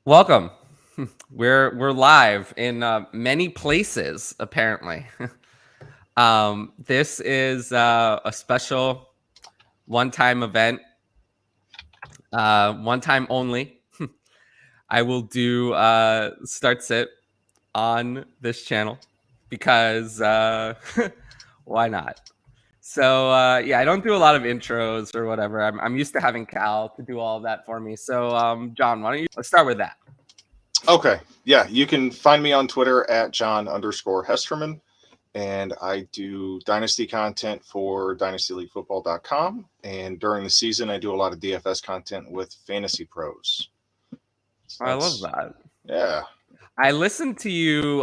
Welcome. We're live in many places apparently. This is a special one-time event, one time only. I will do start sit on this channel because why not? So yeah, I don't do a lot of intros or whatever. I'm used to having Cal to do all of that for me. So John, why don't you let's start with that? Okay. Yeah, you can find me on Twitter at John_Hesterman. And I do Dynasty content for DynastyLeagueFootball.com. And during the season, I do a lot of DFS content with Fantasy Pros. So I love that's, that. yeah. I listened to you.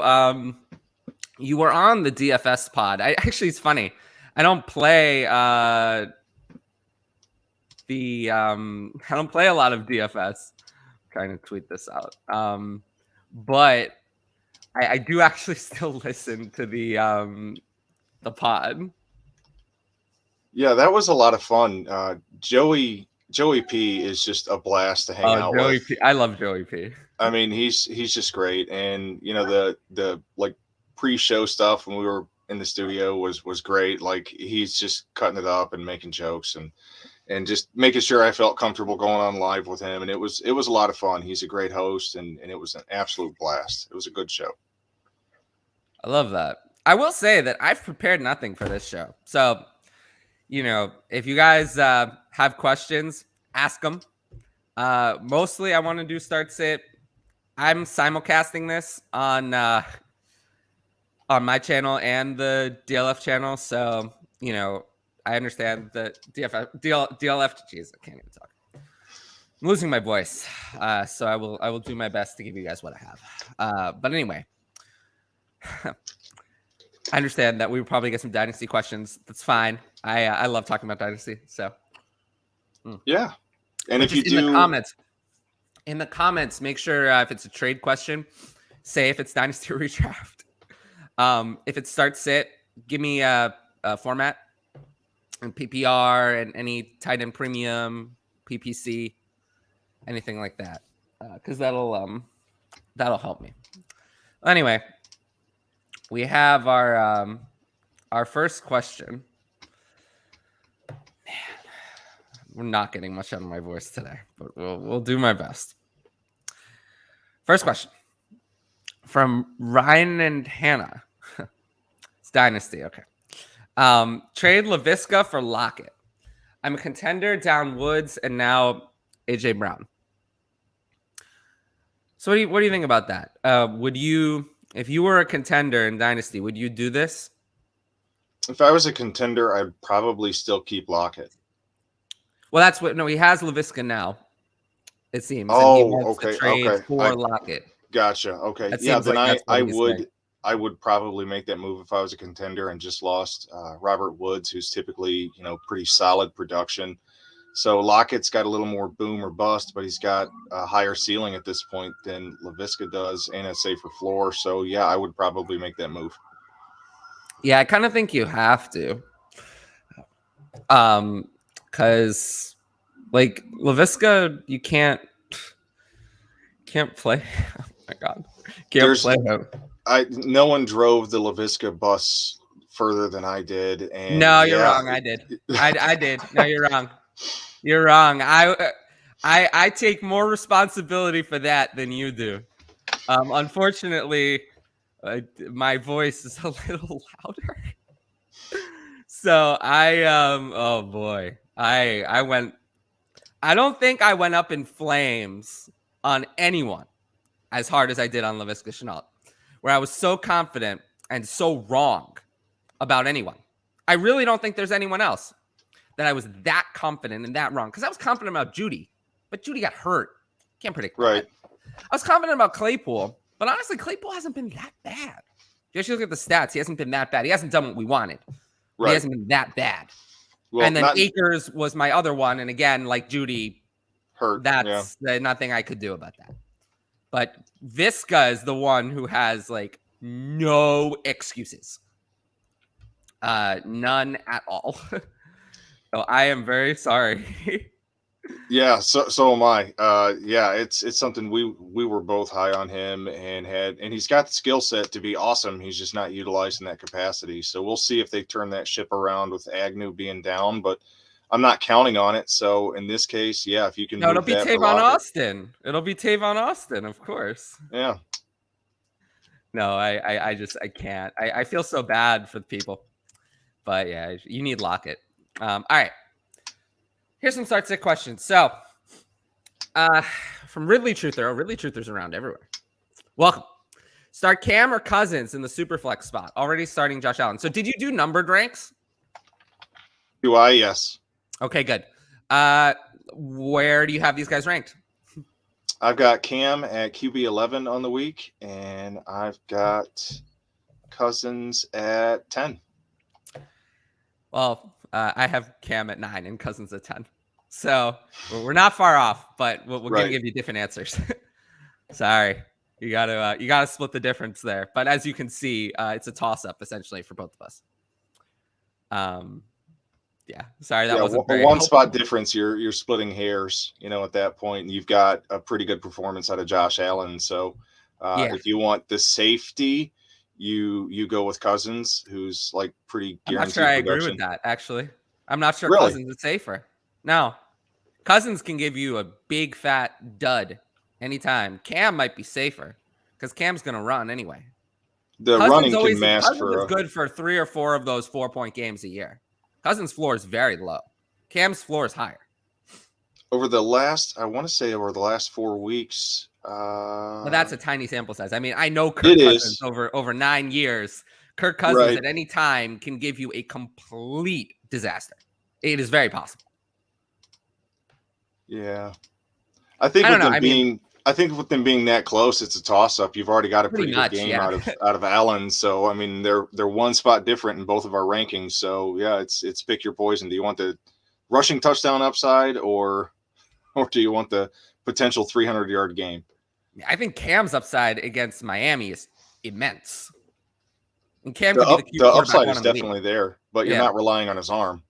You were on the DFS pod. It's funny. I don't play I don't play a lot of DFS. I'm trying to tweet this out. But I do actually still listen to the pod. Yeah, that was a lot of fun. Joey P is just a blast to hang Oh, out Joey with. P. I love Joey P. I mean, he's just great, and the like pre-show stuff when we were in the studio was great. Like he's just cutting it up and making jokes and just making sure I felt comfortable going on live with him. And it was a lot of fun. He's a great host, and it was an absolute blast. It was a good show. I love that. I will say that I've prepared nothing for this show. So, if you guys have questions, ask them. Mostly, I want to do start sit. I'm simulcasting this on my channel and the DLF channel, so I understand that DLF. Jeez, I can't even talk. I'm losing my voice, so I will do my best to give you guys what I have. But anyway, I understand that we will probably get some Dynasty questions. That's fine. I love talking about Dynasty. So Yeah, and but if you just in the do, comments, make sure if it's a trade question, say if it's Dynasty redraft. If it starts sit, give me a format and PPR and any tight end premium, PPC, anything like that, because that'll help me. Anyway, we have our first question. Man, we're not getting much out of my voice today, but we'll do my best. First question from Ryan and Hannah. It's Dynasty, okay. Trade LaVisca for Lockett. I'm a contender down Woods and now AJ Brown. So what do you think about that? Would you, if you were a contender in Dynasty, would you do this? if I was a contender, I'd probably still keep Lockett. Well, that's what. No, he has LaVisca now. It seems, and he Oh, wants to okay, trade okay. for I Lockett. gotcha. Okay, That yeah. seems Then like I that's what I he's saying. would I would probably make that move if I was a contender and just lost Robert Woods, who's typically pretty solid production. So Lockett's got a little more boom or bust, but he's got a higher ceiling at this point than LaVisca does and a safer floor. So yeah, I would probably make that move. Yeah, I kind of think you have to, because like LaVisca, you can't play. Oh my god, can't There's play him. no one drove the LaVisca bus further than I did, and No, you're yeah, wrong. I did. I did. No, you're wrong. You're wrong. I take more responsibility for that than you do. Unfortunately, my voice is a little louder. So oh boy. I went I don't think I went up in flames on anyone as hard as I did on LaVisca Chenault, where I was so confident and so wrong about anyone. I really don't think there's anyone else that I was that confident and that wrong, because I was confident about Judy, but Judy got hurt. Can't predict right, that. I was confident about Claypool, but honestly, Claypool hasn't been that bad. If you actually look at the stats, he hasn't been that bad. He hasn't done what we wanted, but he right. hasn't been that bad. Well, And then not Akers was my other one, and again, like Judy, hurt. Yeah, that's nothing I could do about that. But Visca is the one who has like no excuses, none at all. So I am very sorry. Yeah, so am I. Yeah, it's something we were both high on him and he's got the skill set to be awesome. He's just not utilized in that capacity. So we'll see if they turn that ship around with Agnew being down, but I'm not counting on it. So in this case, yeah, if you can No, it'll move be that for Tavon Lockett, Austin. It'll be Tavon Austin, of course. yeah. No, I just I can't. I feel so bad for the people, but yeah, you need Lockett. All right, here's some start sit questions. So, from Ridley Truther. Oh, Ridley Truther's around everywhere. Welcome. Start Cam or Cousins in the super flex spot. Already starting Josh Allen. So, did you do numbered ranks? Do I? Yes. Okay, good. Where do you have these guys ranked? I've got Cam at QB 11 on the week, and I've got Cousins at 10. Well, I have Cam at 9 and Cousins at 10. So we're not far off, but we're Right. gonna give you different answers. Sorry, you gotta split the difference there. But as you can see, it's a toss up essentially for both of us. Yeah, sorry that wasn't very one helpful. spot difference. You're splitting hairs, at that point. And you've got a pretty good performance out of Josh Allen. So Yeah. if you want the safety, you go with Cousins, who's like pretty I'm not guaranteed sure I production. agree with that. Actually, I'm not sure Really? Cousins is safer. No, Cousins can give you a big fat dud anytime. Cam might be safer because Cam's gonna run anyway. The Cousins running always can mask Cousins is good for 3 or 4 of those 4-point games a year. Cousins' floor is very low. Cam's floor is higher. over the last 4 weeks. Well, that's a tiny sample size. I mean, I know Kirk It Cousins is. over 9 years. Kirk Cousins Right. at any time can give you a complete disaster. It is very possible. Yeah, I think I don't with know. with them being that close, it's a toss up. You've already got a Pretty pretty much, good game yeah. out of Allen. So I mean, they're one spot different in both of our rankings. So yeah, it's pick your poison. Do you want the rushing touchdown upside or do you want the potential 300-yard game? I think Cam's upside against Miami is immense. And Cam could be the The quarterback upside one is in the league. definitely there, but you're Yeah. not relying on his arm.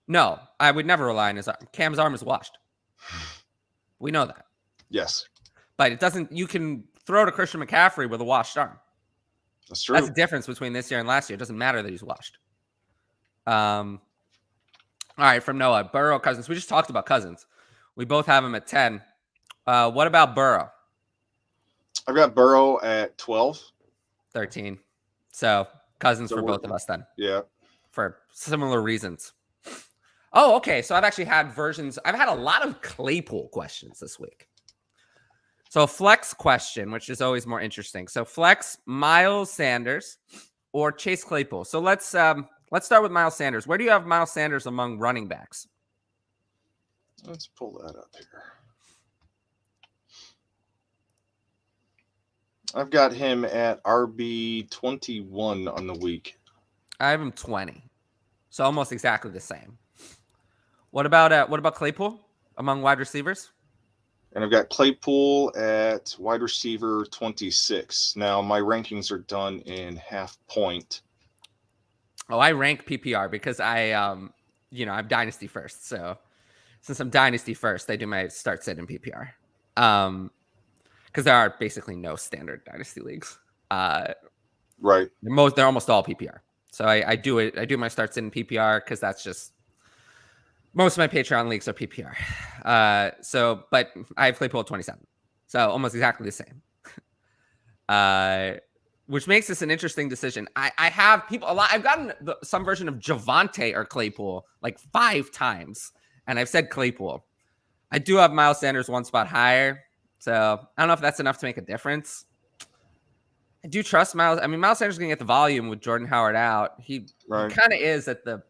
No, I would never rely on his arm. Cam's arm is washed. We know that. Yes, But it doesn't. You can throw to Christian McCaffrey with a washed arm. that's true. That's the difference between this year and last year. It doesn't matter that he's washed. All right, from Noah, Burrow, Cousins. We just talked about Cousins. We both have him at 10. What about Burrow? I've got Burrow at 12. 13. So Cousins So for we're- both of us then, Yeah. for similar reasons. Oh, okay. So I've actually had versions. I've had a lot of Claypool questions this week. So flex question, which is always more interesting. So flex Miles Sanders or Chase Claypool. So let's start with Miles Sanders. Where do you have Miles Sanders among running backs? Let's pull that up here. I've got him at RB 21 on the week. I have him 20. So almost exactly the same. What about Claypool among wide receivers? And I've got Claypool at wide receiver 26. Now, my rankings are done in half point. Oh, I rank PPR because I'm Dynasty first. So since I'm Dynasty first, I do my start sit in PPR. Because there are basically no standard Dynasty leagues. Right. They're almost all PPR. So I do it. I do my starts in PPR because that's just most of my Patreon leagues are PPR. But I have Claypool at 27. So almost exactly the same. Which makes this an interesting decision. I have people a lot. I've gotten some version of Javonte or Claypool like 5 times, and I've said Claypool. I do have Miles Sanders one spot higher, so I don't know if that's enough to make a difference. I do trust Miles. I mean, Miles Sanders is going to get the volume with Jordan Howard out. He kind of is at the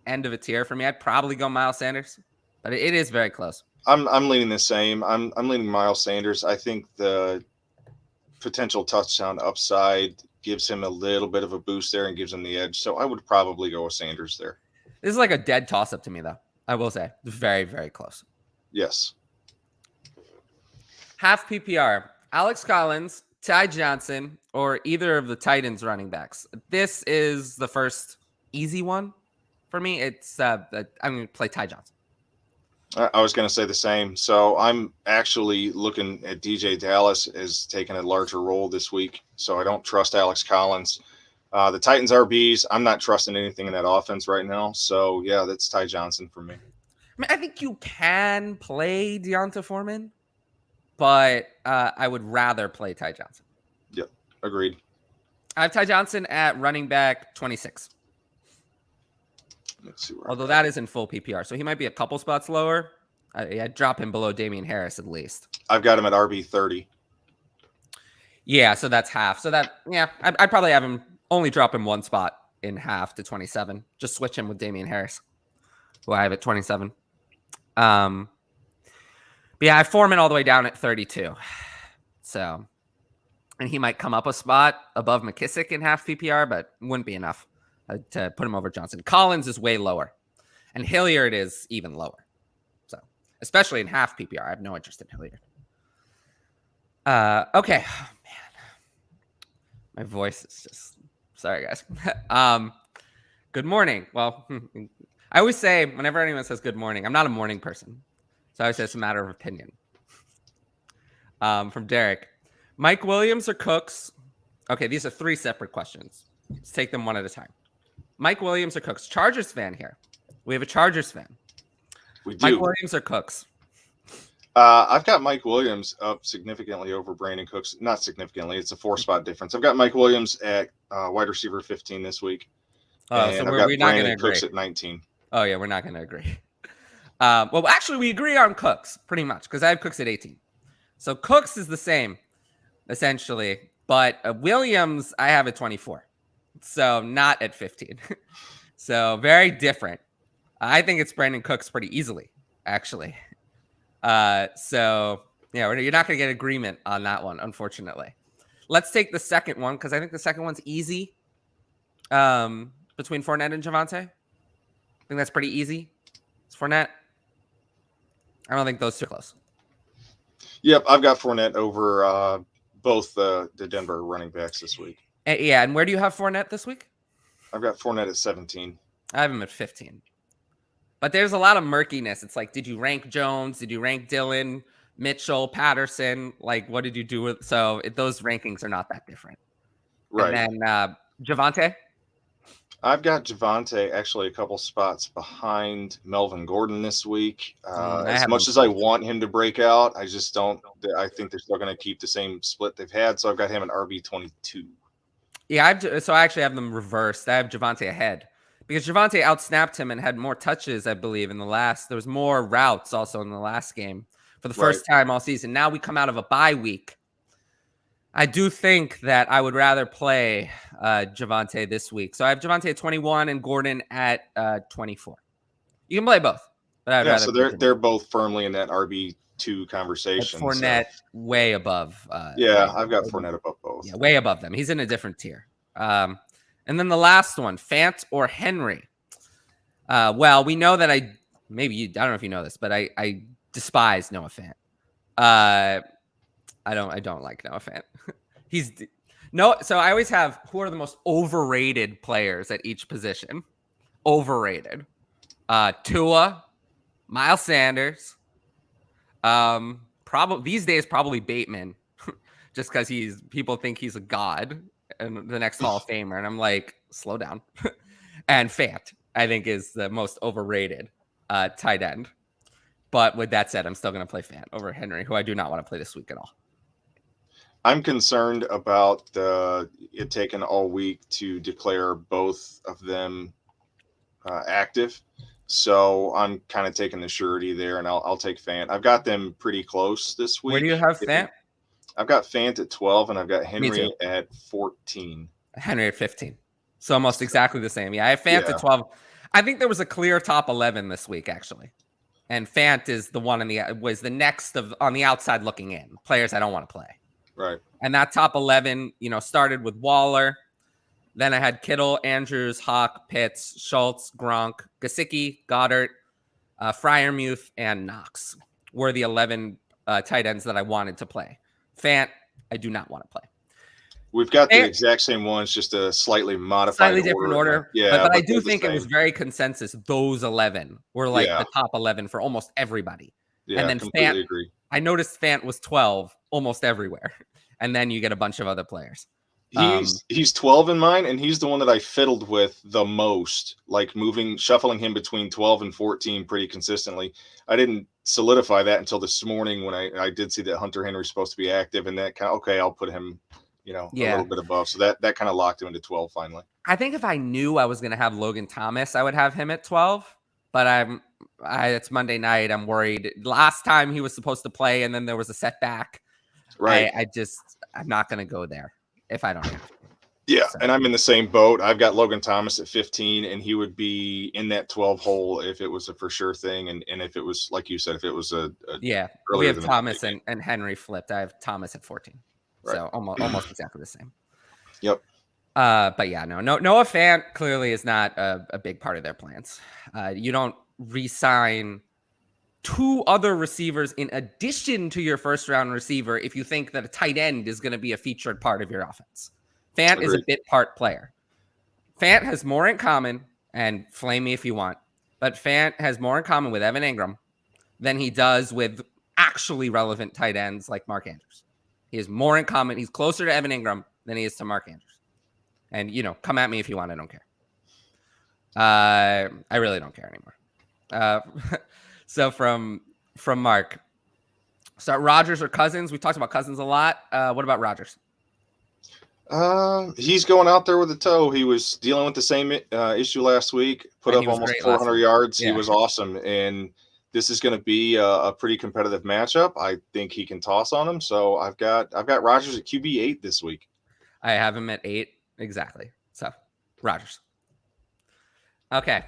end of a tier for me. I'd probably go Miles Sanders, but it is very close. I'm leaning the same. I'm leaning Miles Sanders. I think the potential touchdown upside gives him a little bit of a boost there and gives him the edge. So I would probably go with Sanders there. This is like a dead toss-up to me, though. I will say. It's very, very close. Yes. Half PPR. Alex Collins, Ty Johnson, or either of the Titans running backs. This is the first easy one for me. It's I'm going to play Ty Johnson. I was going to say the same. So I'm actually looking at DJ Dallas as taking a larger role this week. So I don't trust Alex Collins. The Titans RBs, I'm not trusting anything in that offense right now. So yeah, that's Ty Johnson for me. I mean, I think you can play Deonta Foreman, but I would rather play Ty Johnson. Yep, agreed. I have Ty Johnson at running back 26. Let's see where Although that is in full PPR, so he might be a couple spots lower. I'd drop him below Damian Harris at least. I've got him at RB 30. Yeah, so that's half. So that, yeah, I'd probably have him only drop him one spot in half to 27. Just switch him with Damian Harris, who I have at 27. But yeah, I have Foreman all the way down at 32. So, and he might come up a spot above McKissick in half PPR, but wouldn't be enough to put him over Johnson. Collins is way lower, and Hilliard is even lower. So, especially in half PPR, I have no interest in Hilliard. Okay, oh, man, my voice is just sorry, guys. Good morning. Well, I always say whenever anyone says good morning, I'm not a morning person, so I always say it's a matter of opinion. From Derek, Mike Williams or Cooks? Okay, these are three separate questions. Let's take them one at a time. Mike Williams or Cooks? Chargers fan here. We have a Chargers fan. We do. Mike Williams or Cooks? I've got Mike Williams up significantly over Brandon Cooks. Not significantly. It's a 4-spot difference. I've got Mike Williams at wide receiver 15 this week. So we're not going to agree. Cooks at 19. Oh, yeah, we're not going to agree. Well, actually, we agree on Cooks pretty much because I have Cooks at 18. So Cooks is the same, essentially. But Williams, I have at 24. So not at 15. So very different. I think it's Brandon Cooks pretty easily, actually. So yeah, you're not going to get agreement on that one, unfortunately. Let's take the second one because I think the second one's easy. Between Fournette and Javonte, I think that's pretty easy. It's Fournette. I don't think those two are close. Yep, I've got Fournette over both the Denver running backs this week. Yeah, and where do you have Fournette this week? I've got Fournette at 17. I have him at 15. But there's a lot of murkiness. It's like, did you rank Jones? Did you rank Dillon, Mitchell, Patterson? Like, what did you do with? So those rankings are not that different. Right. And then Javonte? I've got Javonte actually a couple spots behind Melvin Gordon this week. As much as I want him to break out, I just don't. I think they're still going to keep the same split they've had. So I've got him at RB 22. Yeah, so I actually have them reversed. I have Javonte ahead because Javonte outsnapped him and had more touches, I believe, in the last. There was more routes also in the last game for the first time all season. Now we come out of a bye week. I do think that I would rather play Javonte this week. So I have Javonte at 21 and Gordon at 24. You can play both. But I'd rather so they're both firmly in that RB2 conversation. Fournette way above. I've got Fournette above both. Yeah, way above them. He's in a different tier. And then the last one, Fant or Henry. Well, we know that I don't know if you know this, but I despise Noah Fant. I don't like Noah Fant. So I always have who are the most overrated players at each position. Overrated. Tua, Miles Sanders. Probably these days probably Bateman, just because people think he's a god and the next Hall of Famer, and I'm like, slow down. And Fant, I think, is the most overrated tight end. But with that said, I'm still going to play Fant over Henry, who I do not want to play this week at all. I'm concerned about it taking all week to declare both of them active. So I'm kind of taking the surety there, and I'll take Fant. I've got them pretty close this week. Where do you have Fant? I've got Fant at 12, and I've got Henry at 14. Henry at 15. So almost exactly the same. Yeah, I have Fant at 12. I think there was a clear top 11 this week, actually. And Fant is the one was the next on the outside looking in. Players I don't want to play. Right. And that top 11, started with Waller. Then I had Kittle, Andrews, Hawk, Pitts, Schultz, Gronk, Gesicki, Goddard, Freiermuth, and Knox were the 11 tight ends that I wanted to play. Fant, I do not want to play. We've got the Fant, exact same ones, just a slightly modified slightly different order. Yeah, But I but do they're the think it was same. very consensus. Those 11 were like Yeah, the top 11 for almost everybody. And yeah, then Fant, completely agree. I noticed Fant was 12 almost everywhere. And then you get a bunch of other players. He's 12 in mine, and he's the one that I fiddled with the most, like shuffling him between 12 and 14 pretty consistently. I didn't solidify that until this morning when I did see that Hunter Henry's supposed to be active, and that kind of, okay, I'll put him, a Yeah. little bit above. So that kind of locked him into 12 finally. I think if I knew I was going to have Logan Thomas, I would have him at 12. But it's Monday night. I'm worried. Last time he was supposed to play, and then there was a setback. Right. I'm not going to go there if I don't have to. Yeah, So. and I'm in the same boat. I've got Logan Thomas at 15, and he would be in that 12 hole if it was a for sure thing, and if it was, like you said, if it was we have Thomas and Henry flipped. I have Thomas at 14, right. So almost exactly the same. Yep. But yeah, Noah Fant clearly is not a big part of their plans. You don't re-sign 2 other receivers in addition to your first round receiver if you think that a tight end is going to be a featured part of your offense. Fant is a bit part player. Fant has more in common, and flame me if you want, but Fant has more in common with Evan Ingram than he does with actually relevant tight ends like Mark Andrews. He has more in common. He's closer to Evan Ingram than he is to Mark Andrews. And, come at me if you want. I don't care. I really don't care anymore. So from Mark, start Rodgers or Cousins. We talked about Cousins a lot. What about Rodgers? He's going out there with a toe. He was dealing with the same issue last week. Put up almost 400 yards. Yeah. He was awesome, and this is going to be a pretty competitive matchup. I think he can toss on him. So I've got Rodgers at QB 8 this week. I have him at 8 exactly. So Rodgers. Okay.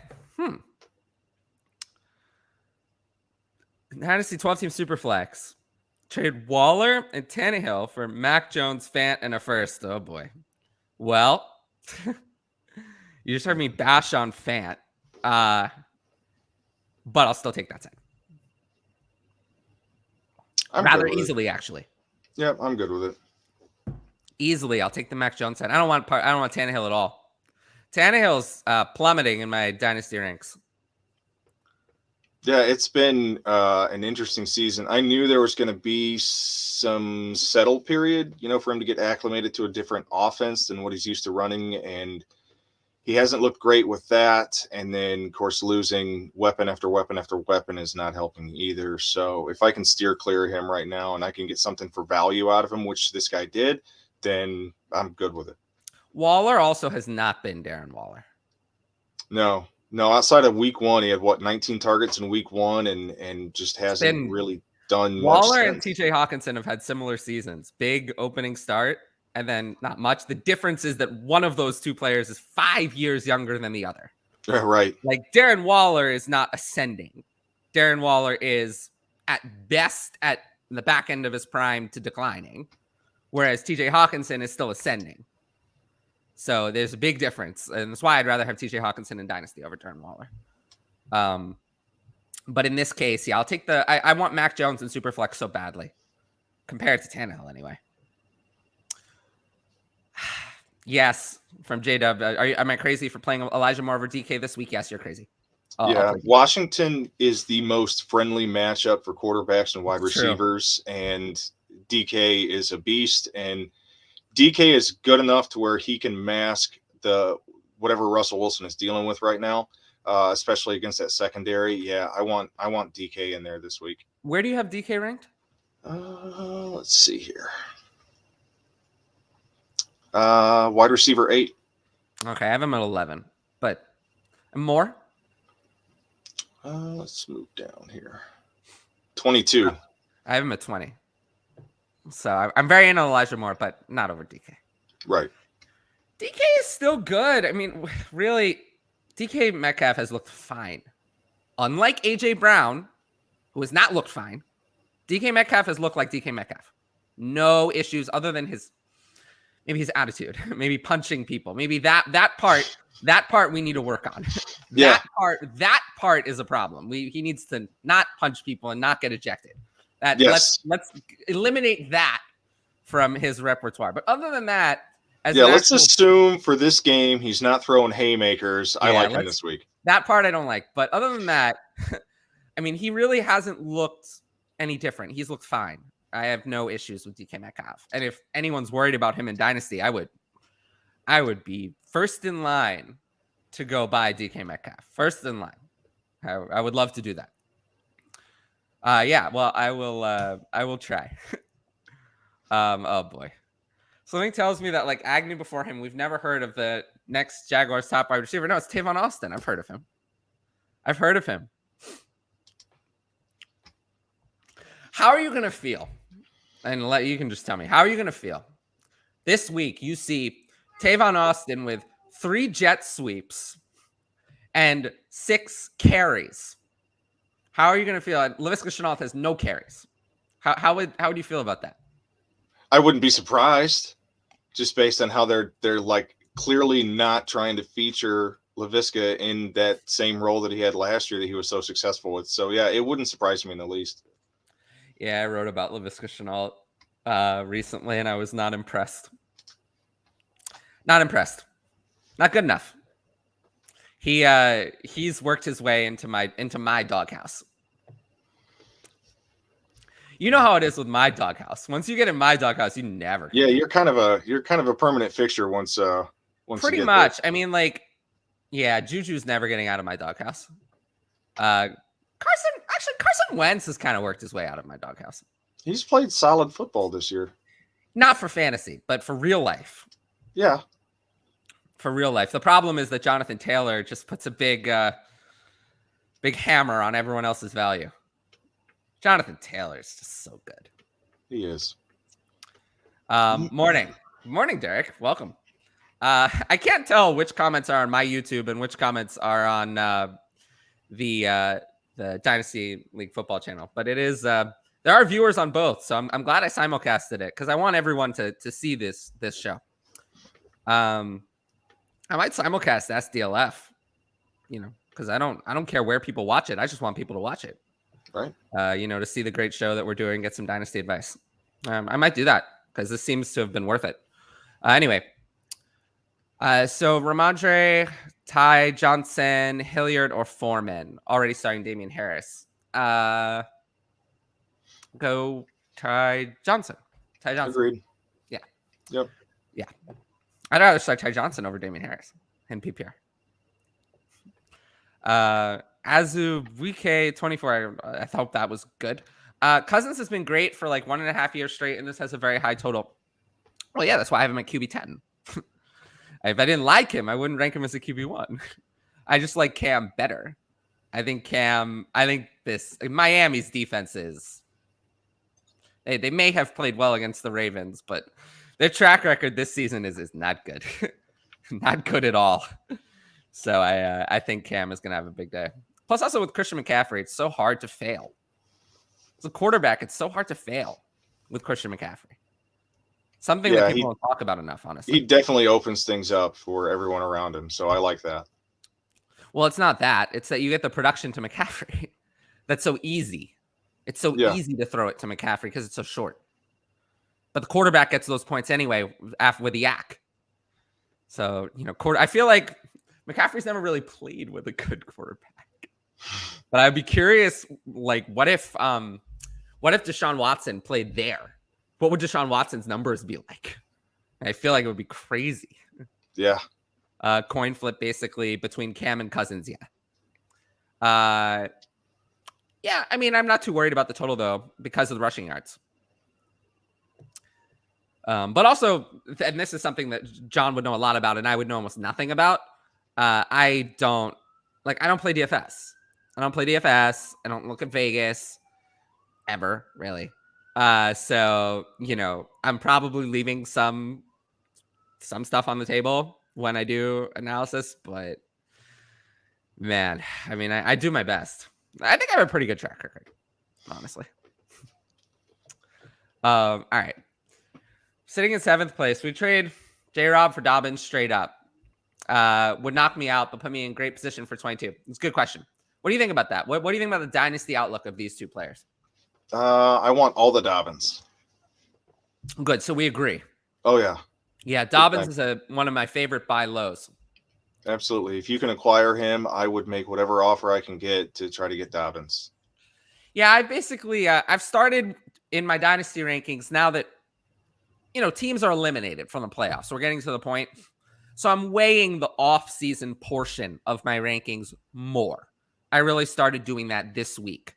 Dynasty 12-team Superflex. Trade Waller and Tannehill for Mac Jones, Fant, and a first. Oh, boy. Well, you just heard me bash on Fant. But I'll still take that side. Rather easily, actually. Yeah, I'm good with it. Easily, I'll take the Mac Jones side. I don't want Tannehill at all. Tannehill's plummeting in my Dynasty ranks. Yeah, it's been an interesting season. I knew there was going to be some settle period, for him to get acclimated to a different offense than what he's used to running. And he hasn't looked great with that. And then, of course, losing weapon after weapon after weapon is not helping either. So if I can steer clear of him right now and I can get something for value out of him, which this guy did, then I'm good with it. Waller also has not been Darren Waller. No, outside of week 1, he had 19 targets in week 1 and just hasn't really done much. Waller and TJ Hawkinson have had similar seasons. Big opening start and then not much. The difference is that one of those 2 players is 5 years younger than the other. Right. Like Darren Waller is not ascending. Darren Waller is at best at the back end of his prime to declining, whereas TJ Hawkinson is still ascending. So there's a big difference, and that's why I'd rather have TJ Hawkinson in Dynasty over Darren Waller. But in this case, yeah, I'll take I want Mac Jones in Superflex so badly, compared to Tannehill anyway. Yes, from J-Dub. Am I crazy for playing Elijah Moore over DK this week? Yes, you're crazy. Yeah, Washington is the most friendly matchup for quarterbacks and wide receivers, and DK is a beast, and DK is good enough to where he can mask whatever Russell Wilson is dealing with right now, especially against that secondary. Yeah, I want DK in there this week. Where do you have DK ranked? Let's see here. Wide receiver 8. Okay, I have him at 11, but more? Let's move down here. 22. I have him at 20. So I'm very into Elijah Moore, but not over DK. Right. DK is still good. I mean, really, DK Metcalf has looked fine. Unlike AJ Brown, who has not looked fine, DK Metcalf has looked like DK Metcalf. No issues other than maybe his attitude, maybe punching people. Maybe that part we need to work on. Yeah. That part is a problem. He needs to not punch people and not get ejected. Yes. Let's eliminate that from his repertoire. But other than that, As Yeah, an let's actual, assume for this game he's not throwing haymakers. I like him this week. that part I don't like. But other than that, I mean, he really hasn't looked any different. He's looked fine. I have no issues with DK Metcalf. And if anyone's worried about him in Dynasty, I would be first in line to go buy DK Metcalf. First in line. I would love to do that. Yeah, well, I will try. Oh boy. Something tells me that like Agnew before him, we've never heard of the next Jaguars top wide receiver. No, it's Tavon Austin. I've heard of him. How are you going to feel? And you can just tell me. How are you going to feel? This week, you see Tavon Austin with 3 jet sweeps and 6 carries. How are you going to feel? Laviska Shenault has no carries. How would you feel about that? I wouldn't be surprised, just based on how they're like clearly not trying to feature Laviska in that same role that he had last year that he was so successful with. So yeah, it wouldn't surprise me in the least. Yeah, I wrote about Laviska Shenault recently, and I was not impressed. Not impressed. Not good enough. He's worked his way into my doghouse. You know how it is with my doghouse. Once you get in my doghouse, you never. Yeah, you're kind of a permanent fixture once pretty much. There. I mean, like, yeah, Juju's never getting out of my doghouse. Carson Wentz has kind of worked his way out of my doghouse. He's played solid football this year. Not for fantasy, but for real life. Yeah. For real life. The problem is that Jonathan Taylor just puts a big hammer on everyone else's value. Jonathan Taylor is just so good. He is. Morning, Derek. Welcome. I can't tell which comments are on my YouTube and which comments are on the Dynasty League football channel, but it is there are viewers on both, so I'm glad I simulcasted it because I want everyone to see this show. I might simulcast SDLF, because I don't care where people watch it. I just want people to watch it. Right. To see the great show that we're doing, get some Dynasty advice. I might do that because this seems to have been worth it. Anyway, so Ramondre, Ty Johnson, Hilliard, or Foreman. Already starting Damian Harris. Go Ty Johnson. Agreed. Yeah. Yep. Yeah. I'd rather start Ty Johnson over Damian Harris in PPR. Azubuike 24. I thought that was good. Cousins has been great for like 1.5 years straight, and this has a very high total. Well, yeah, that's why I have him at QB 10. If I didn't like him, I wouldn't rank him as a QB 1. I just like Cam better. I think Miami's defense is. They may have played well against the Ravens, but their track record this season is not good. Not good at all. So I think Cam is going to have a big day. Plus, also with Christian McCaffrey, it's so hard to fail. As a quarterback, it's so hard to fail with Christian McCaffrey. Something that people don't talk about enough, honestly. He definitely opens things up for everyone around him, so I like that. Well, it's not that. It's that you get the production to McCaffrey. That's so easy. It's so easy to throw it to McCaffrey because it's so short. But the quarterback gets those points anyway with the yak. So, I feel like McCaffrey's never really played with a good quarterback. But I'd be curious, like, what if Deshaun Watson played there? What would Deshaun Watson's numbers be like? I feel like it would be crazy. Yeah. Coin flip basically between Cam and Cousins. Yeah. Yeah, I mean, I'm not too worried about the total, though, because of the rushing yards. But also, and this is something that John would know a lot about, and I would know almost nothing about. I don't play DFS. I don't look at Vegas ever, really. So, I'm probably leaving some stuff on the table when I do analysis, but man, I mean, I do my best. I think I have a pretty good track record, honestly. All right. Sitting in 7th place, we trade J-Rob for Dobbins straight up. Would knock me out, but put me in great position for 22. It's a good question. What do you think about that? What do you think about the dynasty outlook of these two players? I want all the Dobbins. Good. So we agree. Oh, yeah. Yeah, Dobbins is one of my favorite buy lows. Absolutely. If you can acquire him, I would make whatever offer I can get to try to get Dobbins. Yeah, I basically I've started in my dynasty rankings now that teams are eliminated from the playoffs. So we're getting to the point. So I'm weighing the off-season portion of my rankings more. I really started doing that this week.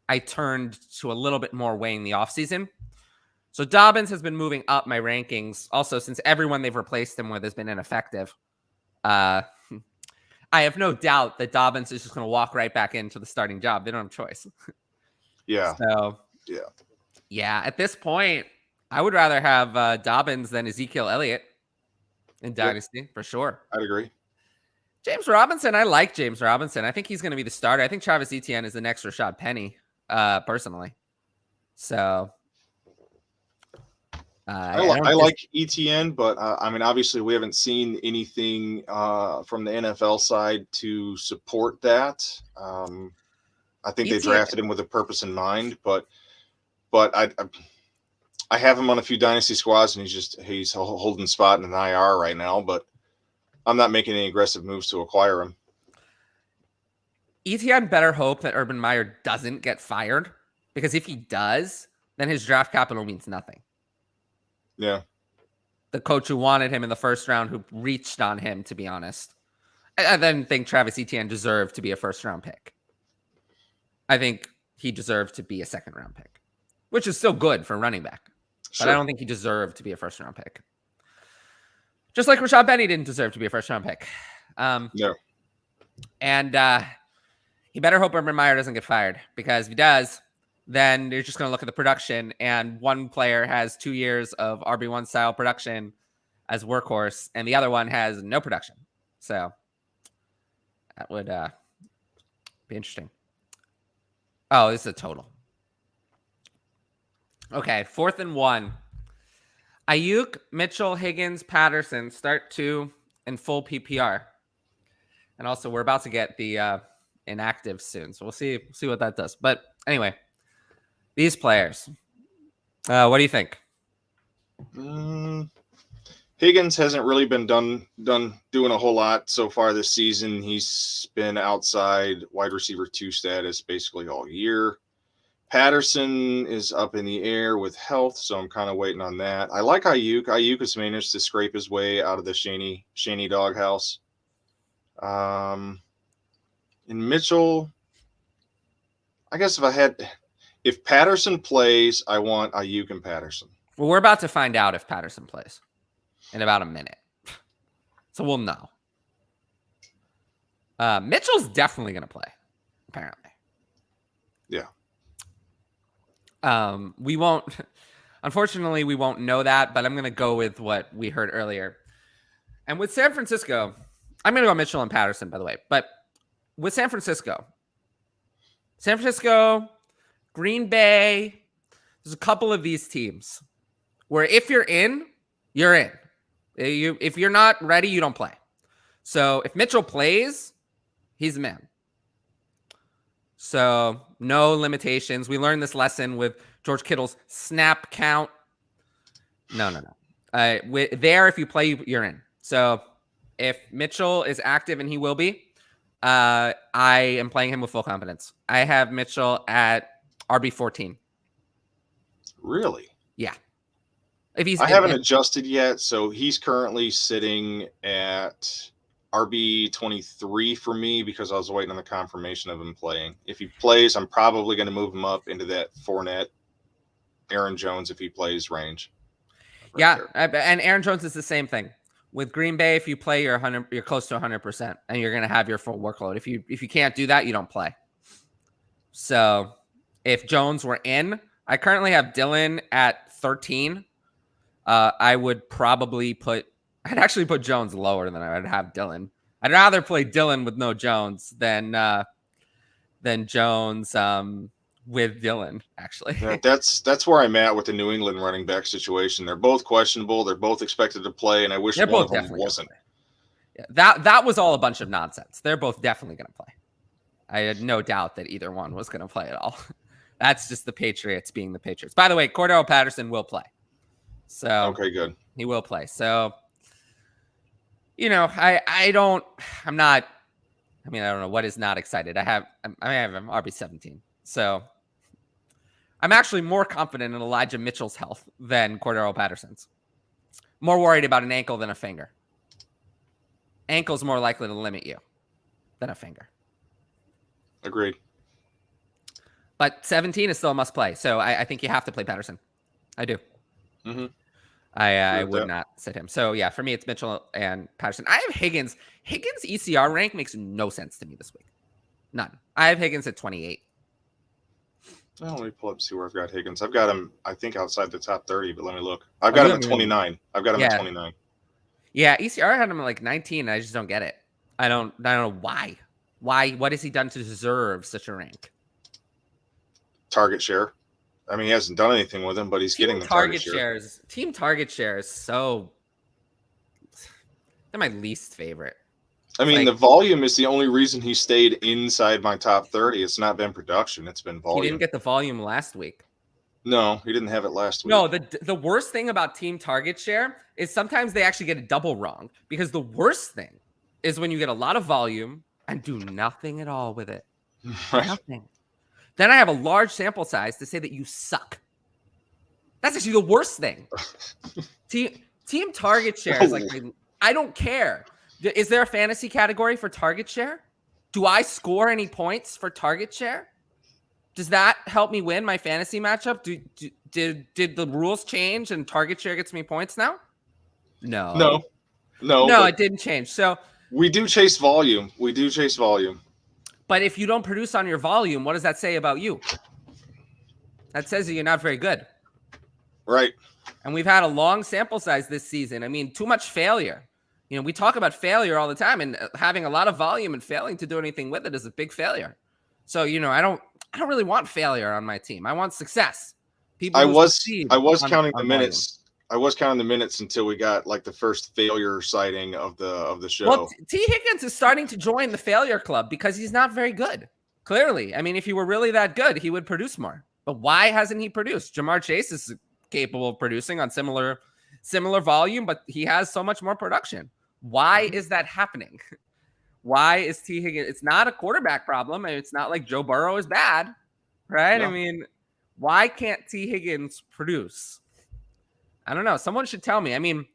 I turned to a little bit more weighing the offseason. So Dobbins has been moving up my rankings. Also, since everyone they've replaced him with has been ineffective, I have no doubt that Dobbins is just going to walk right back into the starting job. They don't have a choice. Yeah. So, yeah. At this point, I would rather have Dobbins than Ezekiel Elliott in Dynasty, for sure. I'd agree. James Robinson, I like James Robinson. I think he's going to be the starter. I think Travis Etienne is the next Rashad Penny, personally. So, I like ETN, but I mean, obviously, we haven't seen anything from the NFL side to support that. I think they drafted him with a purpose in mind, but I have him on a few dynasty squads, and he's holding spot in an IR right now. But I'm not making any aggressive moves to acquire him. ETN better hope that Urban Meyer doesn't get fired, because if he does, then his draft capital means nothing. Yeah. The coach who wanted him in the first round, who reached on him, to be honest. I then think Travis Etienne deserved to be a first-round pick. I think he deserved to be a second-round pick, which is still good for running back. Sure. But I don't think he deserved to be a first-round pick. Just like Rashad Penny didn't deserve to be a first-round pick. No. And he better hope Urban Meyer doesn't get fired, because if he does, then you're just going to look at the production, and one player has 2 years of RB1 style production as workhorse, and the other one has no production. So that would be interesting. Oh, this is a total. Okay, 4th and 1. Ayuk, Mitchell, Higgins, Patterson start 2 in full PPR. And also, we're about to get the inactive soon, so we'll see what that does. But anyway, these players, what do you think? Higgins hasn't really been doing a whole lot so far this season. He's been outside wide receiver 2 status basically all year. Patterson is up in the air with health, so I'm kind of waiting on that. I like Ayuk. Ayuk has managed to scrape his way out of the Shaney doghouse. And Mitchell, I guess if Patterson plays, I want Ayuk and Patterson. Well, we're about to find out if Patterson plays in about a minute. So we'll know. Mitchell's definitely going to play, apparently. Yeah. Unfortunately, we won't know that, but I'm going to go with what we heard earlier. And with San Francisco, I'm going to go Mitchell and Patterson, by the way. But with San Francisco, Green Bay, there's a couple of these teams where if you're in, you're in. If you're not ready, you don't play. So if Mitchell plays, he's the man. So no limitations. We learned this lesson with George Kittle's snap count. No. If you play, you're in. So if Mitchell is active, and he will be, I am playing him with full confidence. I have Mitchell at RB14. Really? Yeah. I haven't adjusted yet, so he's currently sitting at RB23 for me because I was waiting on the confirmation of him playing. If he plays, I'm probably going to move him up into that Fournette, Aaron Jones if he plays range. And Aaron Jones is the same thing. With Green Bay, if you play, you're close to 100%, and you're going to have your full workload. If you can't do that, you don't play. So if Jones were in, I currently have Dylan at 13. I would probably I'd actually put Jones lower than I would have Dylan. I'd rather play Dylan with no Jones than Jones with Dylan, actually. Yeah, that's where I'm at with the New England running back situation. They're both questionable. They're both expected to play, and I wish one of them wasn't. Yeah, that was all a bunch of nonsense. They're both definitely going to play. I had no doubt that either one was going to play at all. That's just the Patriots being the Patriots. By the way, Cordell Patterson will play. So okay, good. He will play. So, I'm not. I mean, I don't know what is not excited. I have him RB17. So I'm actually more confident in Elijah Mitchell's health than Cordero Patterson's. More worried about an ankle than a finger. Ankle's more likely to limit you than a finger. Agreed. But 17 is still a must play. So I think you have to play Patterson. I do. Mm-hmm. I would not sit him. So yeah, for me, it's Mitchell and Patterson. I have Higgins. Higgins' ECR rank makes no sense to me this week. None. I have Higgins at 28. Oh, let me pull up and see where I've got Higgins. I've got him, I think, outside the top 30, but let me look. I've got him at 29. I've got him at 29. Yeah, ECR had him at like 19. I just don't get it. I don't know why. What has he done to deserve such a rank? Target share. I mean, he hasn't done anything with him, but he's getting the target shares. Team target shares, so they're my least favorite. I mean, the volume is the only reason he stayed inside my top 30. It's not been production. It's been volume. He didn't get the volume last week. No, he didn't have it last week. No, the worst thing about team target share is sometimes they actually get it double wrong, because the worst thing is when you get a lot of volume and do nothing at all with it. Right. Nothing. Then I have a large sample size to say that you suck. That's actually the worst thing. Team target share is like, I don't care. Is there a fantasy category for target share? Do I score any points for target share? Does that help me win my fantasy matchup? Did the rules change and target share gets me points now? No, it didn't change. So we do chase volume. But if you don't produce on your volume, what does that say about you? That says that you're not very good. Right. And we've had a long sample size this season. I mean, too much failure. You know, we talk about failure all the time, and having a lot of volume and failing to do anything with it is a big failure. So, I don't really want failure on my team. I want success. I was counting the minutes. I was counting the minutes until we got like the first failure sighting of the show. Well, T. Higgins is starting to join the failure club because he's not very good. Clearly. I mean, if he were really that good, he would produce more. But why hasn't he produced? Jamar Chase is capable of producing on similar volume, but he has so much more production. Why is that happening? Why is T. Higgins? It's not a quarterback problem. It's not like Joe Burrow is bad, right? No. I mean, why can't T. Higgins produce? I don't know. Someone should tell me. I mean,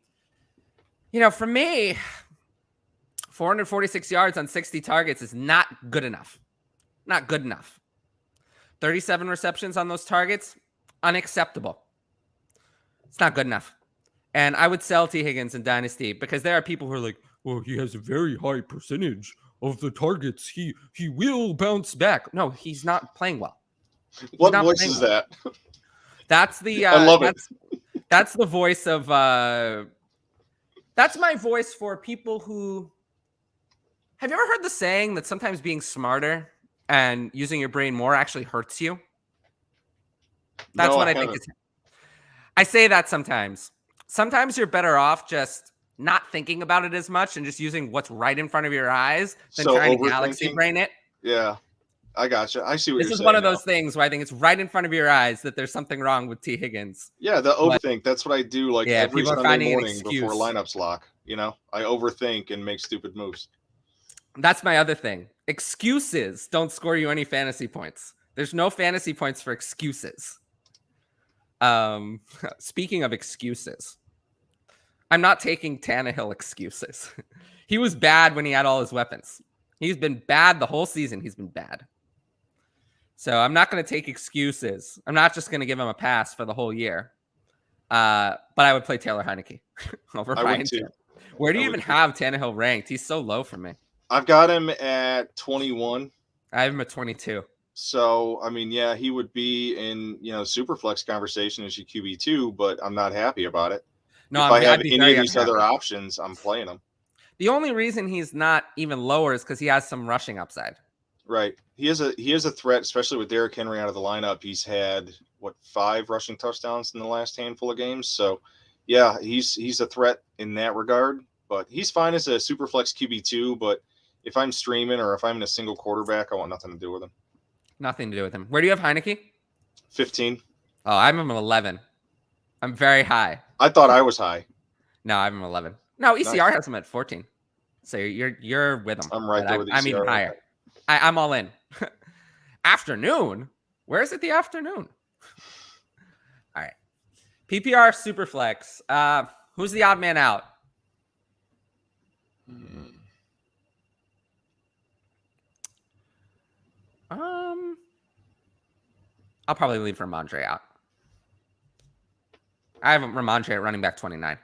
for me, 446 yards on 60 targets is not good enough. Not good enough. 37 receptions on those targets, unacceptable. It's not good enough. And I would sell T. Higgins in Dynasty because there are people who are like, well, he has a very high percentage of the targets. He will bounce back. No, he's not playing well. What voice is that? That's the I love it. That's the voice of that's my voice for people who have you ever heard the saying that sometimes being smarter and using your brain more actually hurts you? That's what I think is. I say that sometimes. Sometimes you're better off just not thinking about it as much and just using what's right in front of your eyes than trying to galaxy brain it. Yeah. I gotcha. I see what you're saying. This is one of those things where I think it's right in front of your eyes that there's something wrong with T. Higgins. Yeah, the overthink. That's what I do every Sunday morning before lineups lock. I overthink and make stupid moves. That's my other thing. Excuses don't score you any fantasy points. There's no fantasy points for excuses. Speaking of excuses, I'm not taking Tannehill excuses. He was bad when he had all his weapons. He's been bad the whole season. He's been bad. So I'm not going to take excuses. I'm not just going to give him a pass for the whole year. But I would play Taylor Heineke over Ryan. Where do you even have Tannehill ranked? He's so low for me. I've got him at 21. I have him at 22. So, I mean, yeah, he would be in, Superflex conversation as your QB2, but I'm not happy about it. No, if I have any of these other options, I'm playing him. The only reason he's not even lower is because he has some rushing upside. Right. He is a threat, especially with Derrick Henry out of the lineup. He's had 5 rushing touchdowns in the last handful of games. So, yeah, he's a threat in that regard. But he's fine as a Superflex QB2. But if I'm streaming or if I'm in a single quarterback, I want nothing to do with him. Nothing to do with him. Where do you have Heineke? 15. Oh, I'm at 11. I'm very high. I thought I was high. No, I have him 11. No, ECR Nice. has him at 14. So you're with him. I'm right there with I'm even ECR. higher. I'm all in. Afternoon? Where is it the afternoon? All right. PPR Superflex. Who's the odd man out? I'll probably leave Ramondre out. I have Ramondre at running back 29.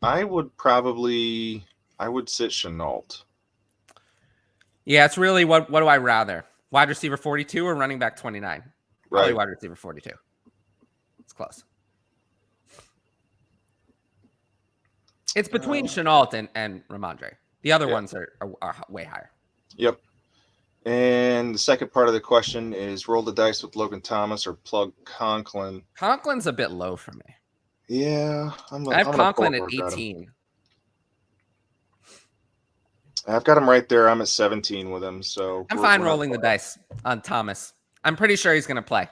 I would sit Chenault. Yeah, it's really what do I rather? Wide receiver 42 or running back 29? Probably Right. wide receiver 42. It's close. It's between Chenault and Ramondre. The other ones are way higher. Yep. And the second part of the question is roll the dice with Logan Thomas or plug Conklin. Conklin's a bit low for me. Yeah. I have Conklin at 18. I've got him right there. I'm at 17 with him. So I'm fine rolling the dice on Thomas. I'm pretty sure he's going to play.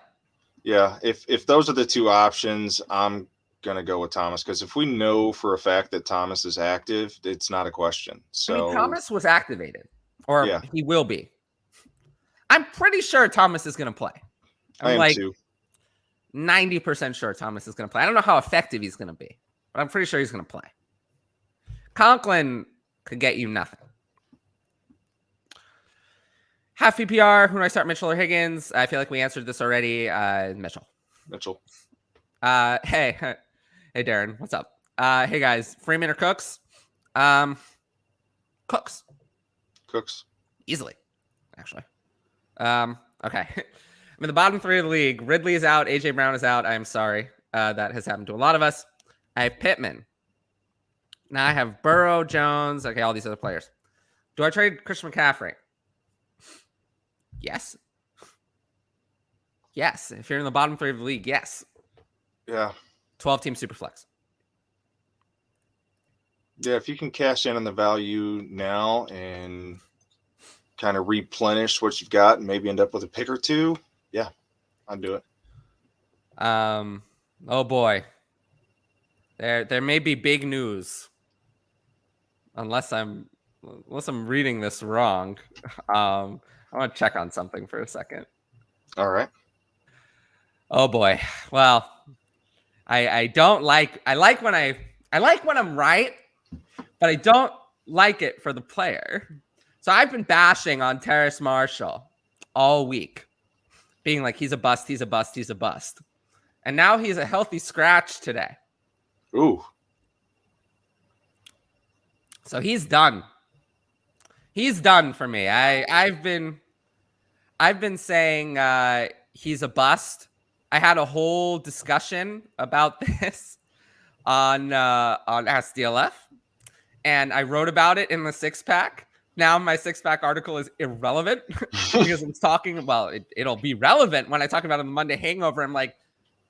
Yeah. If those are the two options, I'm going to go with Thomas because if we know for a fact that Thomas is active, it's not a question. So Thomas was activated or he will be. I'm pretty sure Thomas is going to play. I'm like too. 90% sure Thomas is going to play. I don't know how effective he's going to be, but I'm pretty sure he's going to play. Conklin could get you nothing. Half PPR. Who do I start, Mitchell or Higgins? I feel like we answered this already. Mitchell. Hey, Darren. What's up? Hey, guys. Freeman or Cooks? Cooks. Easily, actually. Okay. I'm in the bottom three of the league. Ridley is out. AJ Brown is out. I'm sorry. That has happened to a lot of us. I have Pittman. Now I have Burrow, Jones. Okay, all these other players. Do I trade Christian McCaffrey? Yes. Yes. If you're in the bottom three of the league, yes. Yeah. 12-team Superflex. Yeah, if you can cash in on the value now and kind of replenish what you've got and maybe end up with a pick or two, yeah, I'd do it. Oh boy. There may be big news. Unless I'm reading this wrong. I want to check on something for a second. All right. Oh boy. Well, I like when I'm right, but I don't like it for the player. So I've been bashing on Terrace Marshall all week, being like he's a bust. And now he's a healthy scratch today. Ooh. So he's done. He's done for me. I've been saying he's a bust. I had a whole discussion about this on SDLF, and I wrote about it in the 6-pack. Now my 6-pack article is irrelevant because it's talking about it'll be relevant when I talk about it in the Monday Hangover. I'm like,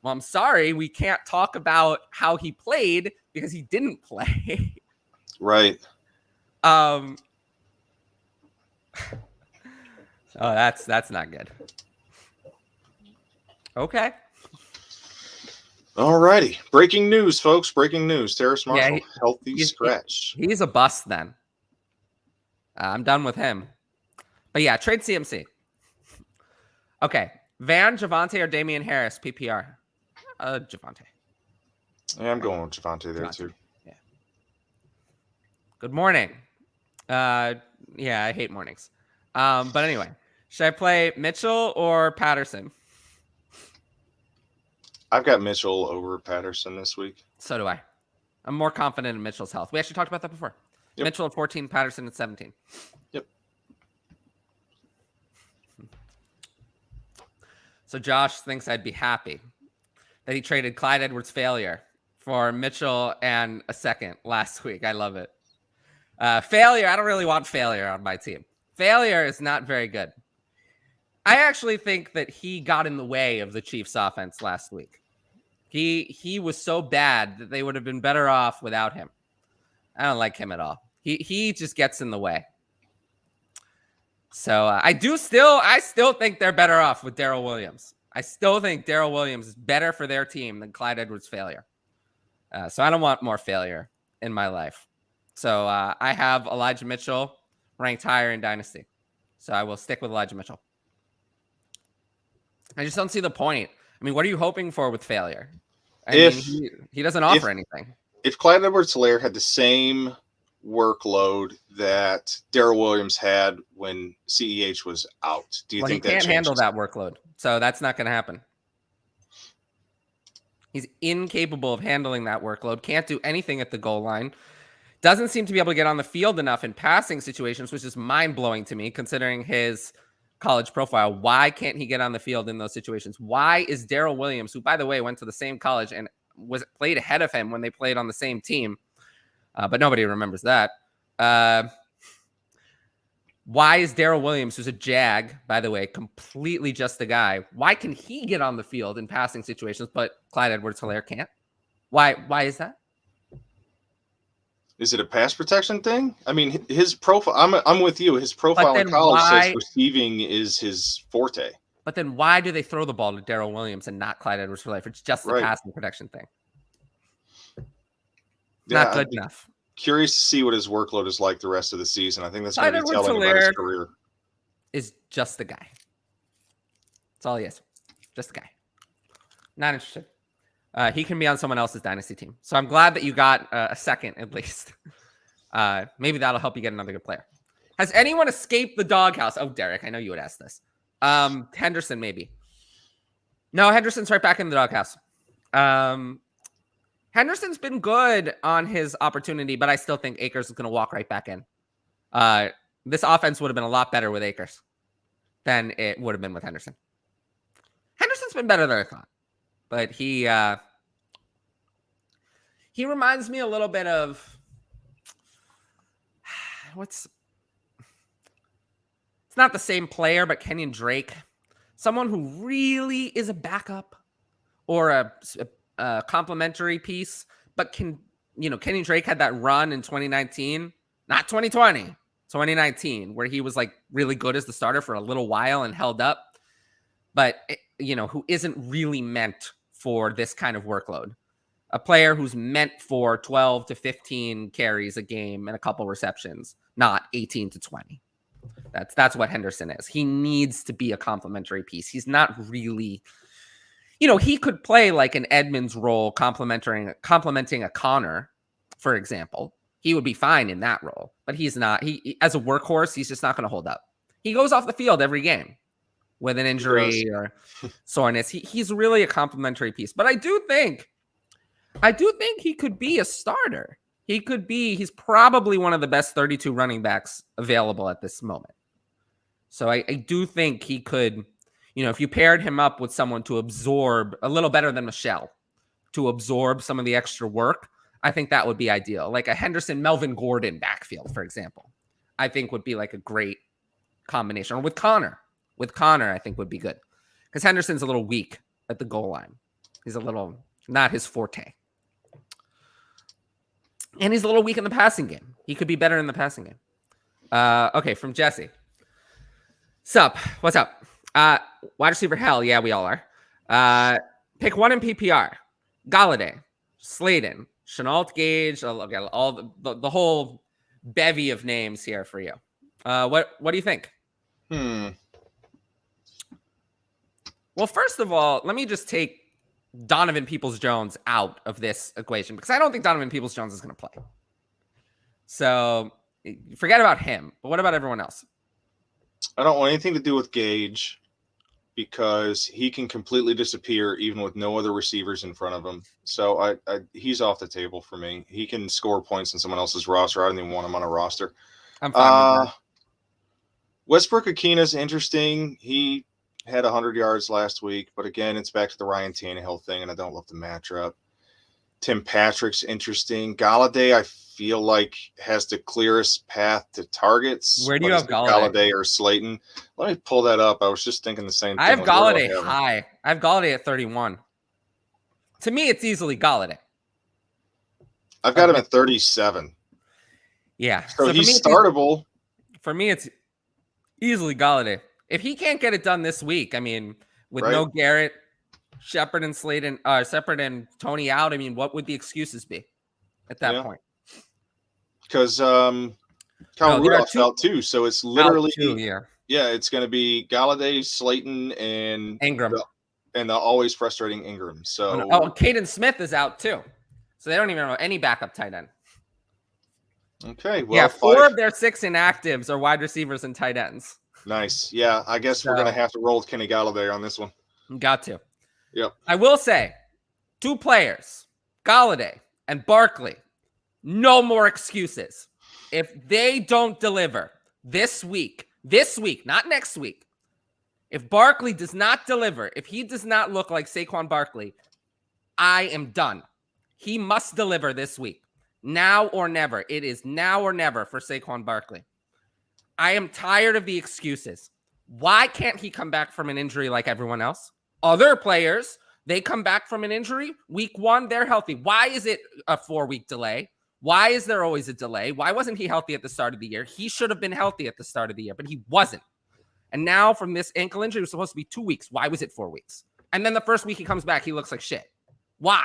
well, I'm sorry, we can't talk about how he played because he didn't play. Right. Oh, that's not good. Okay. All righty. Breaking news, folks. Breaking news. Terrace Marshall, healthy scratch. He's a bust then. I'm done with him. But yeah, trade CMC. Okay. Van, Javonte, or Damian Harris, PPR? Javonte. Yeah, I'm going with Javonte there too. Yeah. Good morning. Yeah, I hate mornings. But anyway, should I play Mitchell or Patterson? I've got Mitchell over Patterson this week. So do I. I'm more confident in Mitchell's health. We actually talked about that before. Yep. Mitchell at 14, Patterson at 17. Yep. So Josh thinks I'd be happy that he traded Clyde Edwards-Helaire for Mitchell and a second last week. I love it. Failure. I don't really want Failure on my team. Failure is not very good. I actually think that he got in the way of the Chiefs offense last week. He was so bad that they would have been better off without him. I don't like him at all. He just gets in the way. So I still think they're better off with Darrell Williams. I still think Darrell Williams is better for their team than Clyde Edwards-Helaire. So I don't want more failure in my life. So I have Elijah Mitchell ranked higher in Dynasty. So I will stick with Elijah Mitchell. I just don't see the point. I mean, what are you hoping for with failure? I mean, he doesn't offer anything. If Clyde Edwards-Helaire had the same workload that Darrell Williams had when CEH was out, do you think that changes? He can't handle that workload, so that's not going to happen. He's incapable of handling that workload, can't do anything at the goal line, doesn't seem to be able to get on the field enough in passing situations, which is mind-blowing to me considering his college profile. Why can't he get on the field in those situations? Why is Darrell Williams, who, by the way, went to the same college and was played ahead of him when they played on the same team, but nobody remembers that. Why is Darrell Williams, who's a Jag, by the way, completely just a guy, why can he get on the field in passing situations, but Clyde Edwards-Helaire can't? Why is that? Is it a pass protection thing? I mean, his profile, I'm with you. His profile in college says receiving is his forte. But then why do they throw the ball to Darrell Williams and not Clyde Edwards-Helaire? It's just the passing protection thing. Not good enough. Curious to see what his workload is like the rest of the season. I think that's going to be telling about his career. Is just a guy. That's all he is. Just a guy. Not interested. He can be on someone else's Dynasty team. So I'm glad that you got a second at least. Maybe that'll help you get another good player. Has anyone escaped the doghouse? Oh, Derek, I know you would ask this. Henderson, maybe. No, Henderson's right back in the doghouse. Henderson's been good on his opportunity, but I still think Akers is going to walk right back in. This offense would have been a lot better with Akers than it would have been with Henderson. Henderson's been better than I thought, but he reminds me a little bit of it's not the same player, but Kenyon Drake, someone who really is a backup or a complementary piece, but Kenyon Drake had that run in 2019, not 2020, 2019, where he was like really good as the starter for a little while and held up, but who isn't really meant for this kind of workload. A player who's meant for 12 to 15 carries a game and a couple receptions, not 18 to 20. That's what Henderson is. He needs to be a complementary piece. He's not really, he could play like an Edmonds role, complementing a Connor, for example. He would be fine in that role, but he's not. He as a workhorse, he's just not going to hold up. He goes off the field every game with an injury or soreness. He's really a complementary piece, but I do think he could be a starter. He's probably one of the best 32 running backs available at this moment. So I do think he could, if you paired him up with someone to absorb a little better than Michelle, to absorb some of the extra work, I think that would be ideal. Like a Henderson, Melvin Gordon backfield, for example, I think would be like a great combination. Or with Connor, I think would be good. Because Henderson's a little weak at the goal line. He's a little, not his forte. And he's a little weak in the passing game. He could be better in the passing game. Okay, from Jesse. Sup? What's up? Wide receiver hell. Yeah, we all are. Pick one in PPR. Galladay, Slayton, Chenault Gage. All the whole bevy of names here for you. What do you think? Well, first of all, let me just take Donovan Peoples-Jones out of this equation because I don't think Donovan Peoples-Jones is going to play. So forget about him. But what about everyone else? I don't want anything to do with Gage because he can completely disappear even with no other receivers in front of him. So he's off the table for me. He can score points in someone else's roster. I don't even want him on a roster. I'm fine with that. Westbrook-Akina's interesting. He had 100 yards last week, but again, it's back to the Ryan Tannehill thing, and I don't love the matchup. Tim Patrick's interesting. Galladay, I feel like, has the clearest path to targets. Where do you have Galladay? Galladay or Slayton? Let me pull that up. I was just thinking the same thing. I have Galladay high. I have Galladay at 31. To me, it's easily Galladay. I've got him at 37. Yeah. So he's startable. For me, it's easily Galladay. If he can't get it done this week, I mean, with no Garrett, Shepard and Shepard and Tony out, I mean, what would the excuses be at that point? Because Kyle Rudolph's out too, so it's literally it's going to be Galladay, Slayton, and Ingram, and the always frustrating Ingram. So Caden Smith is out too, so they don't even know any backup tight end. Okay, well, 4 of their 6 inactives are wide receivers and tight ends. Nice. Yeah, I guess we're going to have to roll with Kenny Galladay on this one. Got to. Yep. I will say, 2 players, Galladay and Barkley, no more excuses. If they don't deliver this week, not next week, if Barkley does not deliver, if he does not look like Saquon Barkley, I am done. He must deliver this week. Now or never. It is now or never for Saquon Barkley. I am tired of the excuses. Why can't he come back from an injury like everyone else? Other players, they come back from an injury. Week 1, they're healthy. Why is it a 4-week delay? Why is there always a delay? Why wasn't he healthy at the start of the year? He should have been healthy at the start of the year, but he wasn't. And now from this ankle injury, it was supposed to be 2 weeks. Why was it 4 weeks? And then the first week he comes back, he looks like shit. Why?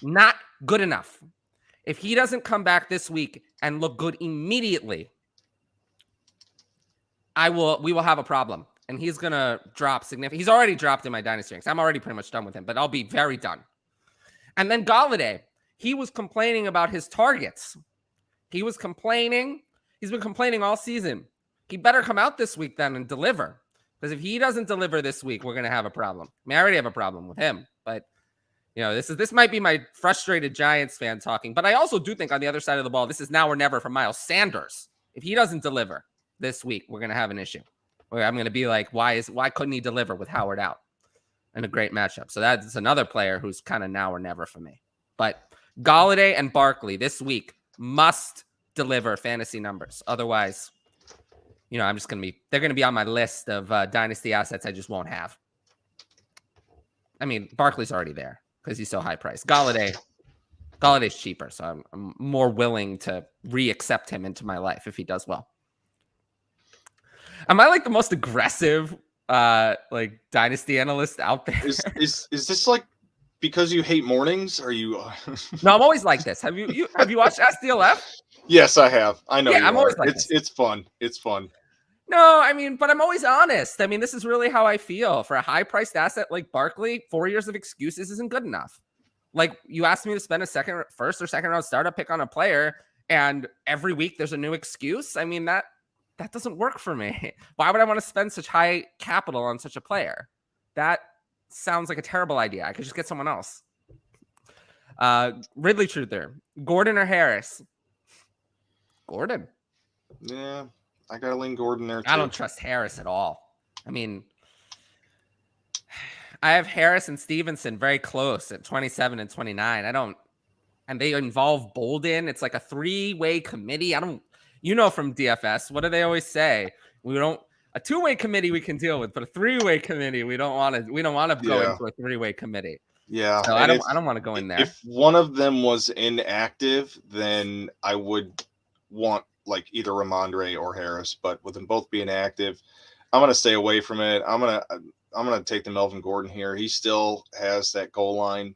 Not good enough. If he doesn't come back this week and look good immediately, we will have a problem. And he's going to drop significantly. He's already dropped in my dynasty ranks. I'm already pretty much done with him, but I'll be very done. And then Galladay, he was complaining about his targets. He was complaining. He's been complaining all season. He better come out this week then and deliver. Because if he doesn't deliver this week, we're going to have a problem. I mean, I already have a problem with him, but this might be my frustrated Giants fan talking, but I also do think on the other side of the ball, this is now or never for Miles Sanders. If he doesn't deliver this week, we're going to have an issue. Where I'm going to be like, why couldn't he deliver with Howard out in a great matchup? So that's another player who's kind of now or never for me. But Galladay and Barkley this week must deliver fantasy numbers. Otherwise, they're going to be on my list of dynasty assets I just won't have. I mean, Barkley's already there because he's so high priced. Galladay's cheaper, so I'm more willing to re-accept him into my life if he does well. Am I like the most aggressive dynasty analyst out there? Is this like because you hate mornings? Are you? No, I'm always like this. Have you watched SDLF? Yes, I have. I know. Yeah, I'm always like this. It's fun. It's fun. No, I mean, but I'm always honest. I mean, this is really how I feel. For a high-priced asset like Barkley, 4 years of excuses isn't good enough. Like, you asked me to spend a first or second round startup pick on a player, and every week there's a new excuse. I mean, that doesn't work for me. Why would I want to spend such high capital on such a player? That sounds like a terrible idea. I could just get someone else. Ridley Truther, Gordon or Harris? Gordon. Yeah. I got to lean Gordon there, too. I don't trust Harris at all. I mean, I have Harris and Stevenson very close at 27 and 29. And they involve Bolden. It's like a 3-way committee. From DFS, what do they always say? A 2-way committee we can deal with, but a 3-way committee, we don't want to go into a 3-way committee. Yeah. So I don't want to go in there. If one of them was inactive, then I would want like either Ramondre or Harris, but with them both being active, I'm going to stay away from it. I'm going to take the Melvin Gordon here. He still has that goal line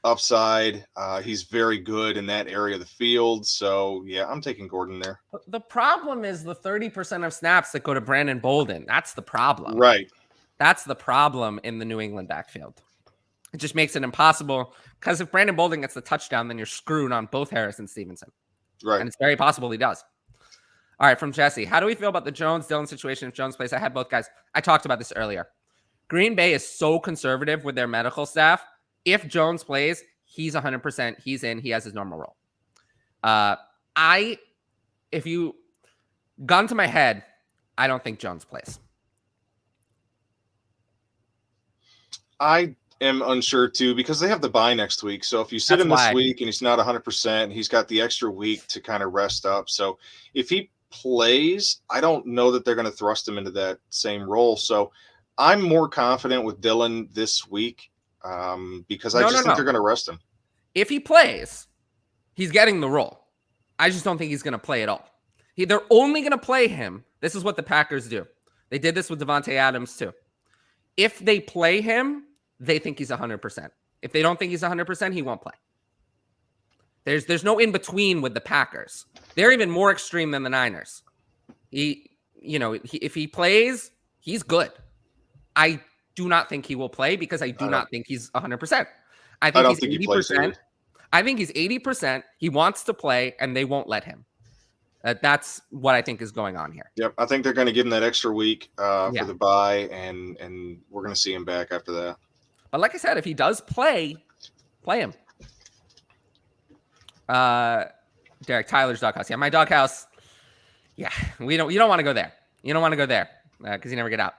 upside. He's very good in that area of the field. So yeah, I'm taking Gordon there. The problem is the 30% of snaps that go to Brandon Bolden. That's the problem. Right. That's the problem in the New England backfield. It just makes it impossible because if Brandon Bolden gets the touchdown, then you're screwed on both Harris and Stevenson. Right. And it's very possible he does. All right, from Jesse. How do we feel about the Jones-Dillon situation if Jones plays? I had both guys. I talked about this earlier. Green Bay is so conservative with their medical staff. If Jones plays, he's 100%. He's in. He has his normal role. If you gun to my head, I don't think Jones plays. I am unsure too because they have the bye next week. So if you sit him this week and he's not 100%, he's got the extra week to kind of rest up. So if he plays, I don't know that they're going to thrust him into that same role. So I'm more confident with Dillon this week because I think they're going to rest him. If he plays, he's getting the role. I just don't think he's going to play at all. They're only going to play him. This is what the Packers do. They did this with Devontae Adams too. If they play him, they think he's 100%. If they don't think he's 100%, he won't play. There's no in between with the Packers. They're even more extreme than the Niners. If he plays, he's good. I do not think he will play because I do not think he's 100%. I think he's 80%. I think he's 80%. He wants to play, and they won't let him. That's what I think is going on here. Yep, I think they're going to give him that extra week for the bye, and we're going to see him back after that. But like I said, if he does play him. Derek, Tyler's doghouse. Yeah, my doghouse. Yeah, you don't want to go there. You don't want to go there because you never get out.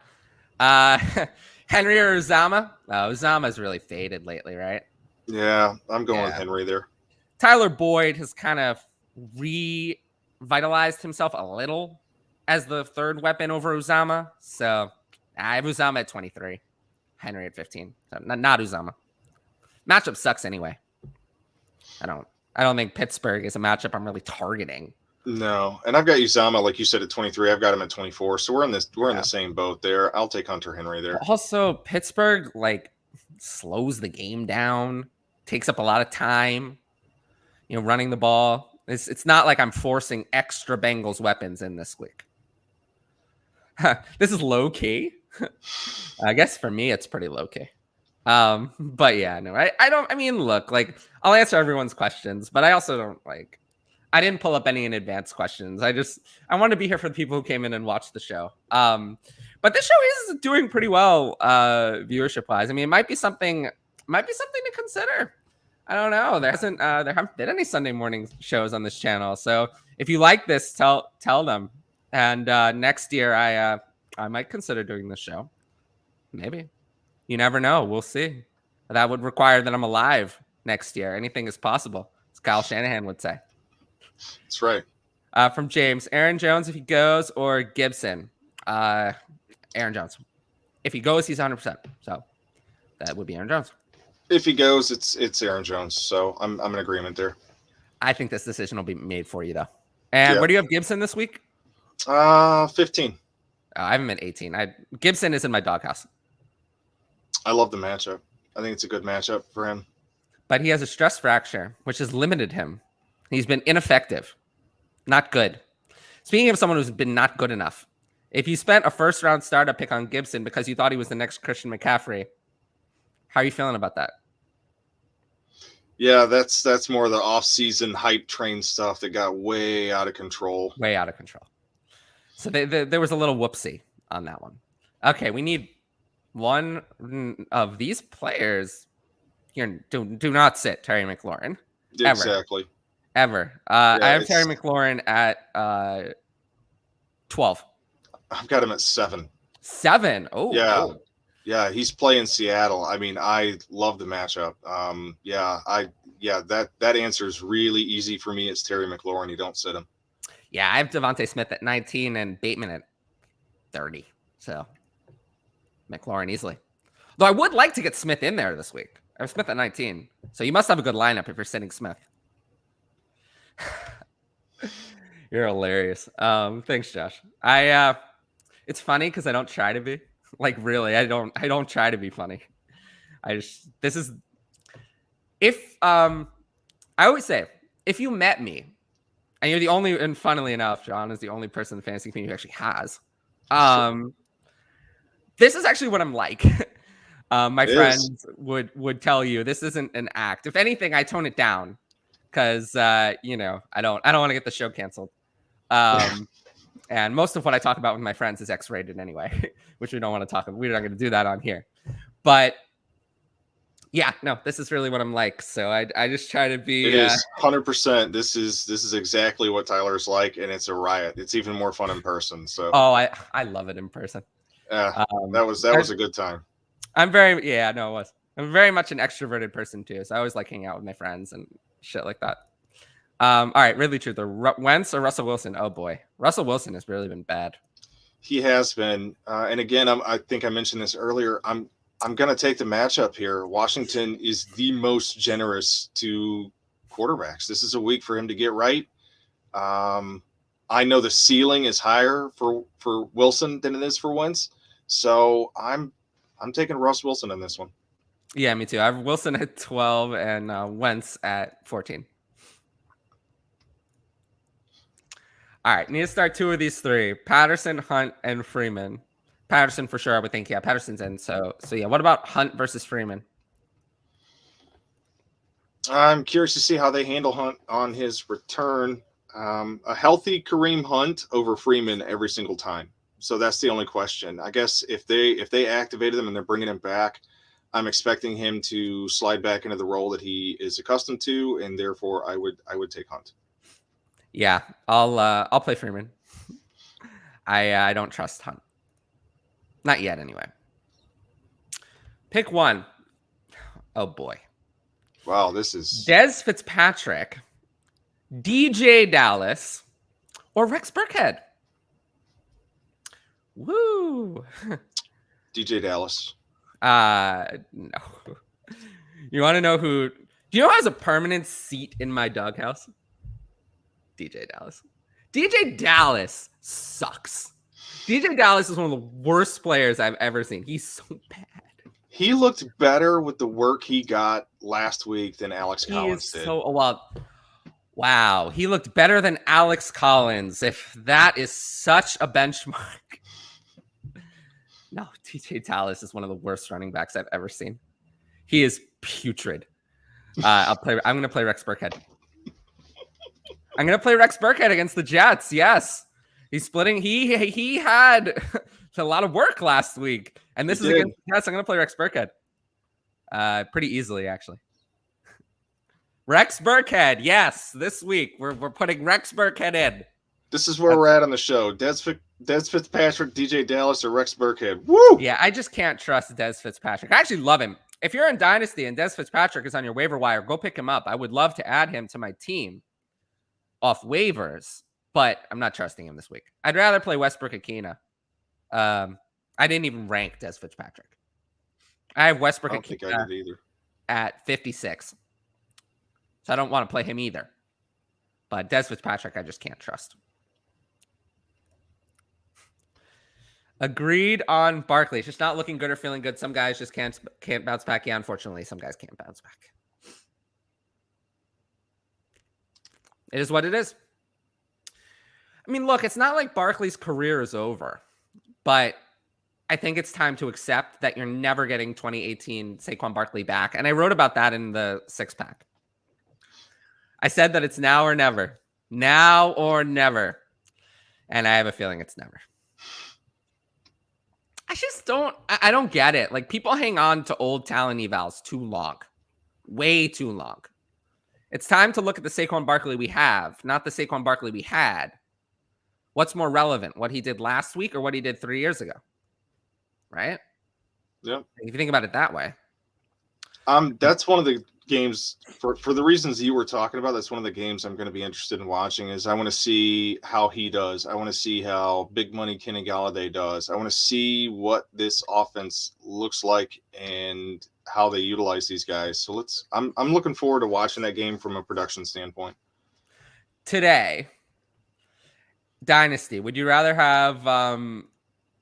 Henry or Uzama? Uzama's really faded lately, right? Yeah, I'm going with Henry there. Tyler Boyd has kind of revitalized himself a little as the third weapon over Uzama. So I have Uzama at 23, Henry at 15. So not Uzama. Matchup sucks anyway. I don't think Pittsburgh is a matchup I'm really targeting. No, and I've got Uzama, like you said, at 23. I've got him at 24. So we're in the same boat there. I'll take Hunter Henry there. Also, Pittsburgh slows the game down, takes up a lot of time. Running the ball. It's not like I'm forcing extra Bengals weapons in this week. This is low key. I guess for me, it's pretty low key. But yeah, no, I don't. I mean, look, I'll answer everyone's questions, but I also don't I didn't pull up any in advance questions. I want to be here for the people who came in and watched the show. But this show is doing pretty well, viewership wise. I mean, it might be something to consider. I don't know. There haven't been any Sunday morning shows on this channel. So if you like this, tell them. And next year, I might consider doing this show. Maybe. You never know. We'll see. That would require that I'm alive next year. Anything is possible, as Kyle Shanahan would say. That's right. From James, Aaron Jones if he goes, or Gibson? Aaron Jones. If he goes, he's 100%. So that would be Aaron Jones. If he goes, it's Aaron Jones. So I'm in agreement there. I think this decision will be made for you, though. And where do you have Gibson this week? 15. I have him at 18. Gibson is in my doghouse. I love the matchup. I think it's a good matchup for him. But he has a stress fracture, which has limited him. He's been ineffective. Not good. Speaking of someone who's been not good enough, if you spent a first-round startup pick on Gibson because you thought he was the next Christian McCaffrey, how are you feeling about that? Yeah, that's more the off-season hype train stuff that got way out of control. Way out of control. So there was a little whoopsie on that one. Okay, we need one of these players here. Do not sit Terry McLaurin. Exactly. Ever. I have Terry McLaurin at 12. I've got him at 7. 7? Oh, yeah. Oh. Yeah, he's playing Seattle. I mean, I love the matchup. That answer is really easy for me. It's Terry McLaurin. You don't sit him. Yeah, I have Devontae Smith at 19 and Bateman at 30. So McLaurin easily. Though I would like to get Smith in there this week. I have Smith at 19. So you must have a good lineup if you're sitting Smith. You're hilarious. Thanks, Josh. It's funny because I don't try to be. Really, I don't try to be funny. I always say, if you met me, and you're the only, and funnily enough, John is the only person in the fantasy community who actually has. This is actually what I'm like. My friends would tell you this isn't an act. If anything, I tone it down because I don't want to get the show canceled. And most of what I talk about with my friends is X-rated anyway, which we don't want to talk about. We're not going to do that on here. But yeah, no, this is really what I'm like. So I just try to be. It is 100%. This is exactly what Tyler's like, and it's a riot. It's even more fun in person. So. Oh, I love it in person. Yeah, that was a good time. It was. I'm very much an extroverted person too, so I always like hanging out with my friends and shit like that. All right, Ridley Truth, Wentz or Russell Wilson? Oh boy, Russell Wilson has really been bad. He has been, and again, I think I mentioned this earlier. I'm going to take the matchup here. Washington is the most generous to quarterbacks. This is a week for him to get right. I know the ceiling is higher for Wilson than it is for Wentz, so I'm taking Russ Wilson in this one. Yeah, me too. I have Wilson at 12 and Wentz at 14. All right, need to start 2 of these 3: Patterson, Hunt, and Freeman. Patterson for sure, I would think. Yeah, Patterson's in. So yeah. What about Hunt versus Freeman? I'm curious to see how they handle Hunt on his return. A healthy Kareem Hunt over Freeman every single time. So that's the only question. I guess if they activated him and they're bringing him back, I'm expecting him to slide back into the role that he is accustomed to, and therefore I would take Hunt. Yeah, I'll play Freeman. I don't trust Hunt. Not yet, anyway. Pick one. Oh boy. Wow, this is Dez Fitzpatrick, DJ Dallas, or Rex Burkhead. Woo. DJ Dallas. No. You want to know who? Do you know who has a permanent seat in my doghouse? DJ Dallas. DJ Dallas sucks. DJ Dallas is one of the worst players I've ever seen. He's so bad. He looked better with the work he got last week than Alex Collins did. Wow. He looked better than Alex Collins. If that is such a benchmark. No, DJ Dallas is one of the worst running backs I've ever seen. He is putrid. I'm going to play Rex Burkhead. I'm going to play Rex Burkhead against the Jets. Yes. He's splitting. He had a lot of work last week. And this is against the Jets. I'm going to play Rex Burkhead. Pretty easily, actually. Rex Burkhead. Yes. This week, we're putting Rex Burkhead in. This is where we're at on the show. Dez Fitzpatrick, DJ Dallas, or Rex Burkhead. Woo! Yeah, I just can't trust Dez Fitzpatrick. I actually love him. If you're in Dynasty and Dez Fitzpatrick is on your waiver wire, go pick him up. I would love to add him to my team off waivers, but I'm not trusting him this week. I'd rather play Westbrook Akina. I didn't even rank Dez Fitzpatrick. I have Westbrook Akina at 56. So I don't want to play him either. But Dez Fitzpatrick, I just can't trust. Agreed on Barkley. It's just not looking good or feeling good. Some guys just can't bounce back. Yeah, unfortunately, some guys can't bounce back. It is what it is. I mean, look, it's not like Barkley's career is over, but I think it's time to accept that you're never getting 2018 Saquon Barkley back. And I wrote about that in the 6-pack. I said that it's now or never. Now or never. And I have a feeling it's never. I don't get it. Like, people hang on to old talent evals too long. Way too long. It's time to look at the Saquon Barkley we have, not the Saquon Barkley we had. What's more relevant, what he did last week or what he did 3 years ago? Right? Yep. If you think about it that way. That's one of the games, for the reasons you were talking about, that's one of the games I'm going to be interested in watching. Is I want to see how he does. I want to see how big money Kenny Galladay does. I want to see what this offense looks like and how they utilize these guys. So I'm looking forward to watching that game from a production standpoint. Today, Dynasty, would you rather have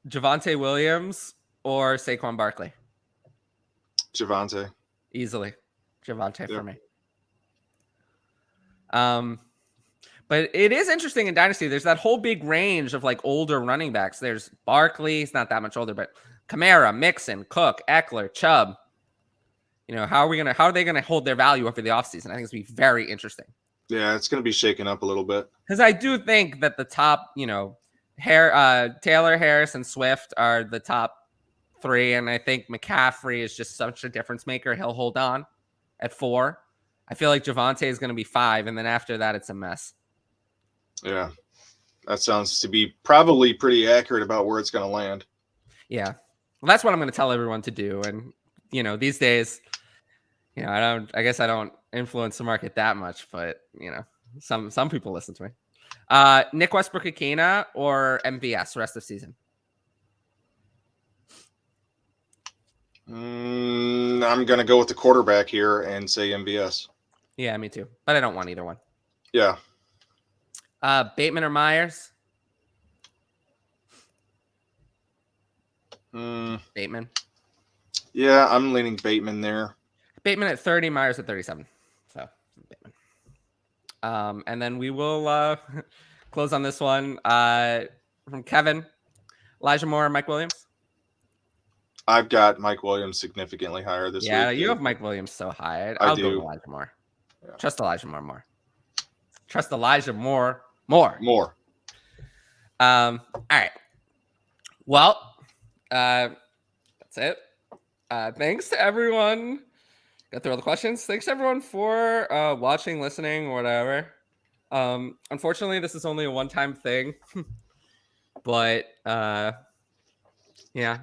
Javonte Williams or Saquon Barkley? Javonte. Easily. Javonte for me. But it is interesting in Dynasty. There's that whole big range of like older running backs. There's Barkley, he's not that much older, but Kamara, Mixon, Cook, Eckler, Chubb. You know, how are they gonna hold their value over the offseason? I think it's gonna be very interesting. Yeah, it's gonna be shaken up a little bit. Because I do think that the top, Taylor, Harris, and Swift are the top 3, and I think McCaffrey is just such a difference maker. He'll hold on at 4. I feel like Javonte is going to be 5, and then after that, it's a mess. Yeah, that sounds to be probably pretty accurate about where it's going to land. Yeah, well, that's what I'm going to tell everyone to do. And these days, I guess I don't influence the market that much, but some people listen to me. Nick Westbrook-Akina or MVS rest of season? I'm going to go with the quarterback here and say MVS. Yeah, me too. But I don't want either one. Yeah. Bateman or Myers? Bateman. Yeah, I'm leaning Bateman there. Bateman at 30, Myers at 37. So Bateman. And then we will close on this one from Kevin. Elijah Moore, Mike Williams. I've got Mike Williams significantly higher this week. Yeah, you have Mike Williams so high. I I'll do. go with Elijah Moore. Yeah. Trust Elijah Moore more. Trust Elijah Moore more. More. All right. Well, that's it. Thanks to everyone. Got through all the questions. Thanks to everyone for watching, listening, or whatever. Unfortunately, this is only a one-time thing, but yeah,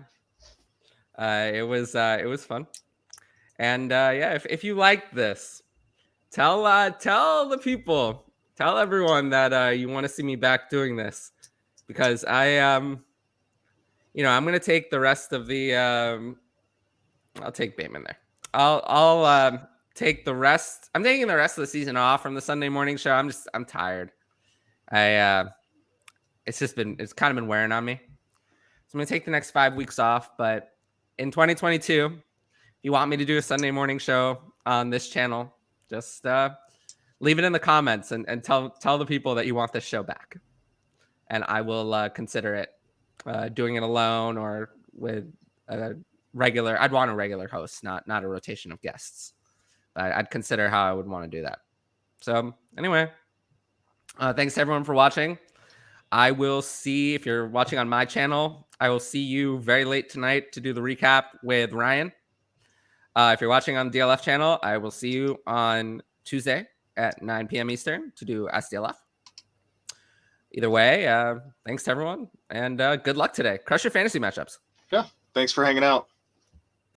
it was fun. And yeah, if you like this, tell the people, tell everyone that you want to see me back doing this, because I'm gonna take the rest of the I'll take Bateman there. I'll take the rest. I'm taking the rest of the season off from the Sunday morning show. I'm tired. It's kind of been wearing on me. So I'm gonna take the next 5 weeks off. But in 2022, if you want me to do a Sunday morning show on this channel, just leave it in the comments and tell the people that you want this show back, and I will consider it. Doing it alone or with a regular. I'd want a regular host, not a rotation of guests. I'd consider how I would want to do that. So anyway, thanks to everyone for watching. I will see, if you're watching on my channel, I will see you very late tonight to do the recap with Ryan. If you're watching on the DLF channel, I will see you on Tuesday at 9 p.m. Eastern to do SDLF. Either way, thanks to everyone, and good luck today. Crush your fantasy matchups. Yeah, thanks for hanging out.